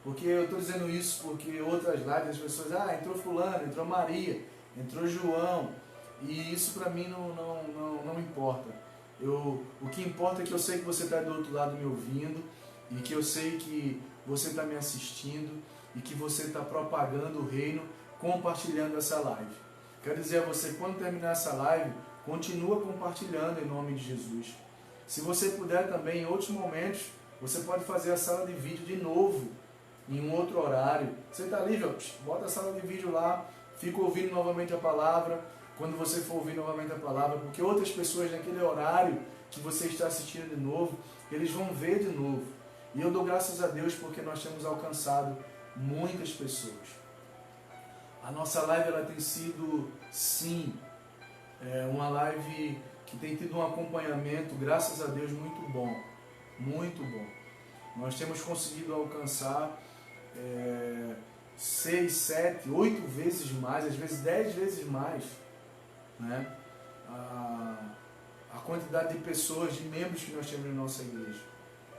Porque eu estou dizendo isso porque outras lives as pessoas, entrou fulano, entrou Maria, entrou João, e isso para mim não importa. O que importa é que eu sei que você está do outro lado me ouvindo, e que eu sei que você está me assistindo, e que você está propagando o reino, compartilhando essa live. Quero dizer a você, quando terminar essa live, continua compartilhando em nome de Jesus. Se você puder também, em outros momentos, você pode fazer a sala de vídeo de novo, em um outro horário. Você está ali, bota a sala de vídeo lá, fica ouvindo novamente a palavra, quando você for ouvir novamente a palavra, porque outras pessoas naquele horário que você está assistindo de novo, eles vão ver de novo. E eu dou graças a Deus porque nós temos alcançado muitas pessoas. A nossa live ela tem sido, sim, uma live que tem tido um acompanhamento, graças a Deus, muito bom. Muito bom. Nós temos conseguido alcançar 6, 7, 8 vezes mais, às vezes 10 vezes mais, né? A quantidade de pessoas, de membros que nós temos na nossa igreja,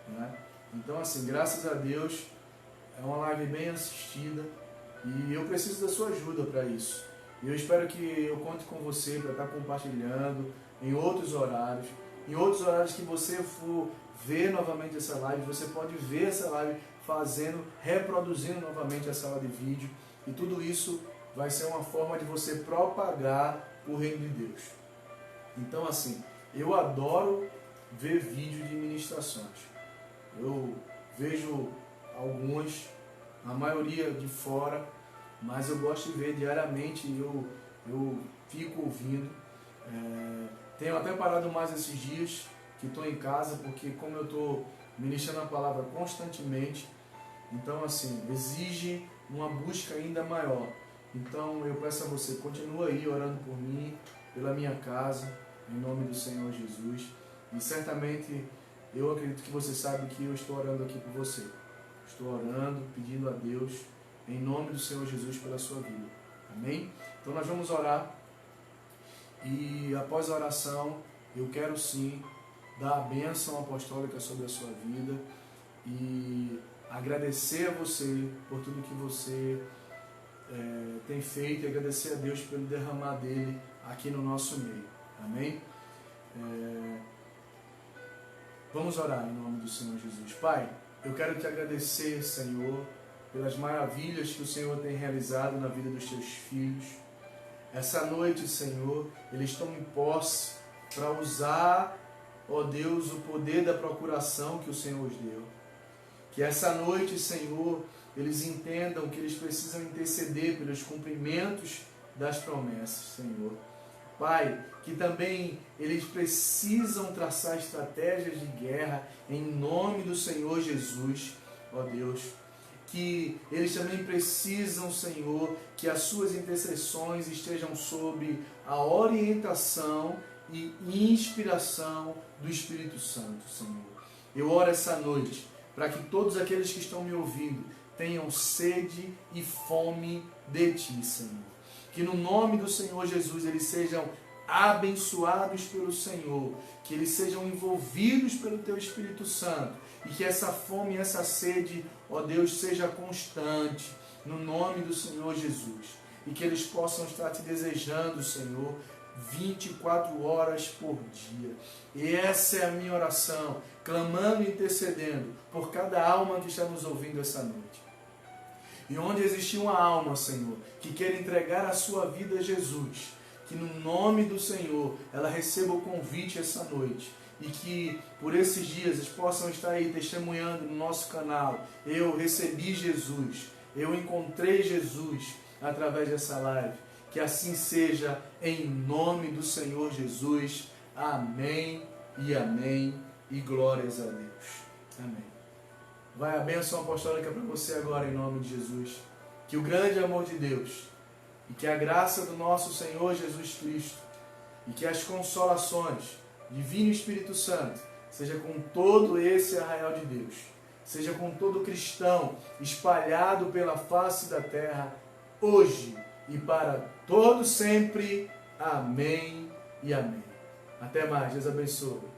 né? Então, assim, graças a Deus, é uma live bem assistida e eu preciso da sua ajuda para isso. E eu espero que eu conte com você para estar compartilhando em outros horários que você for ver novamente essa live, você pode ver essa live reproduzindo novamente a sala de vídeo, e tudo isso vai ser uma forma de você propagar o reino de Deus. Então, assim, eu adoro ver vídeo de ministrações. Eu vejo alguns, a maioria de fora, mas eu gosto de ver diariamente, eu fico ouvindo. Tenho até parado mais esses dias que estou em casa, porque como eu estou ministrando a palavra constantemente, então assim, exige uma busca ainda maior. Então eu peço a você, continua aí orando por mim, pela minha casa, em nome do Senhor Jesus. E certamente eu acredito que você sabe que eu estou orando aqui por você. Estou orando, pedindo a Deus, em nome do Senhor Jesus, pela sua vida. Amém? Então nós vamos orar. E após a oração, eu quero sim dar a bênção apostólica sobre a sua vida e agradecer a você por tudo que você tem feito, e agradecer a Deus pelo derramar dele aqui no nosso meio. Amém? Vamos orar em nome do Senhor Jesus. Pai, eu quero te agradecer, Senhor, pelas maravilhas que o Senhor tem realizado na vida dos teus filhos. Essa noite, Senhor, eles tomam posse para usar, ó Deus, o poder da procuração que o Senhor os deu. Que essa noite, Senhor, eles entendam que eles precisam interceder pelos cumprimentos das promessas, Senhor. Pai, que também eles precisam traçar estratégias de guerra em nome do Senhor Jesus, ó Deus. Que eles também precisam, Senhor, que as suas intercessões estejam sob a orientação e inspiração do Espírito Santo, Senhor. Eu oro essa noite para que todos aqueles que estão me ouvindo tenham sede e fome de Ti, Senhor. Que no nome do Senhor Jesus eles sejam abençoados pelo Senhor, que eles sejam envolvidos pelo Teu Espírito Santo, e que essa fome e essa sede, ó Deus, seja constante, no nome do Senhor Jesus, e que eles possam estar Te desejando, Senhor, 24 horas por dia. E essa é a minha oração, clamando e intercedendo por cada alma que está nos ouvindo essa noite. E onde existir uma alma, Senhor, que queira entregar a sua vida a Jesus, que no nome do Senhor ela receba o convite essa noite, e que por esses dias eles possam estar aí testemunhando no nosso canal: eu recebi Jesus, eu encontrei Jesus através dessa live. Que assim seja, em nome do Senhor Jesus. Amém e amém e glórias a Deus. Amém. Vai a bênção apostólica para você agora, em nome de Jesus. Que o grande amor de Deus e que a graça do nosso Senhor Jesus Cristo e que as consolações, Divino Espírito Santo, seja com todo esse arraial de Deus, seja com todo cristão espalhado pela face da terra, hoje e para todo sempre. Amém e amém. Até mais. Deus abençoe.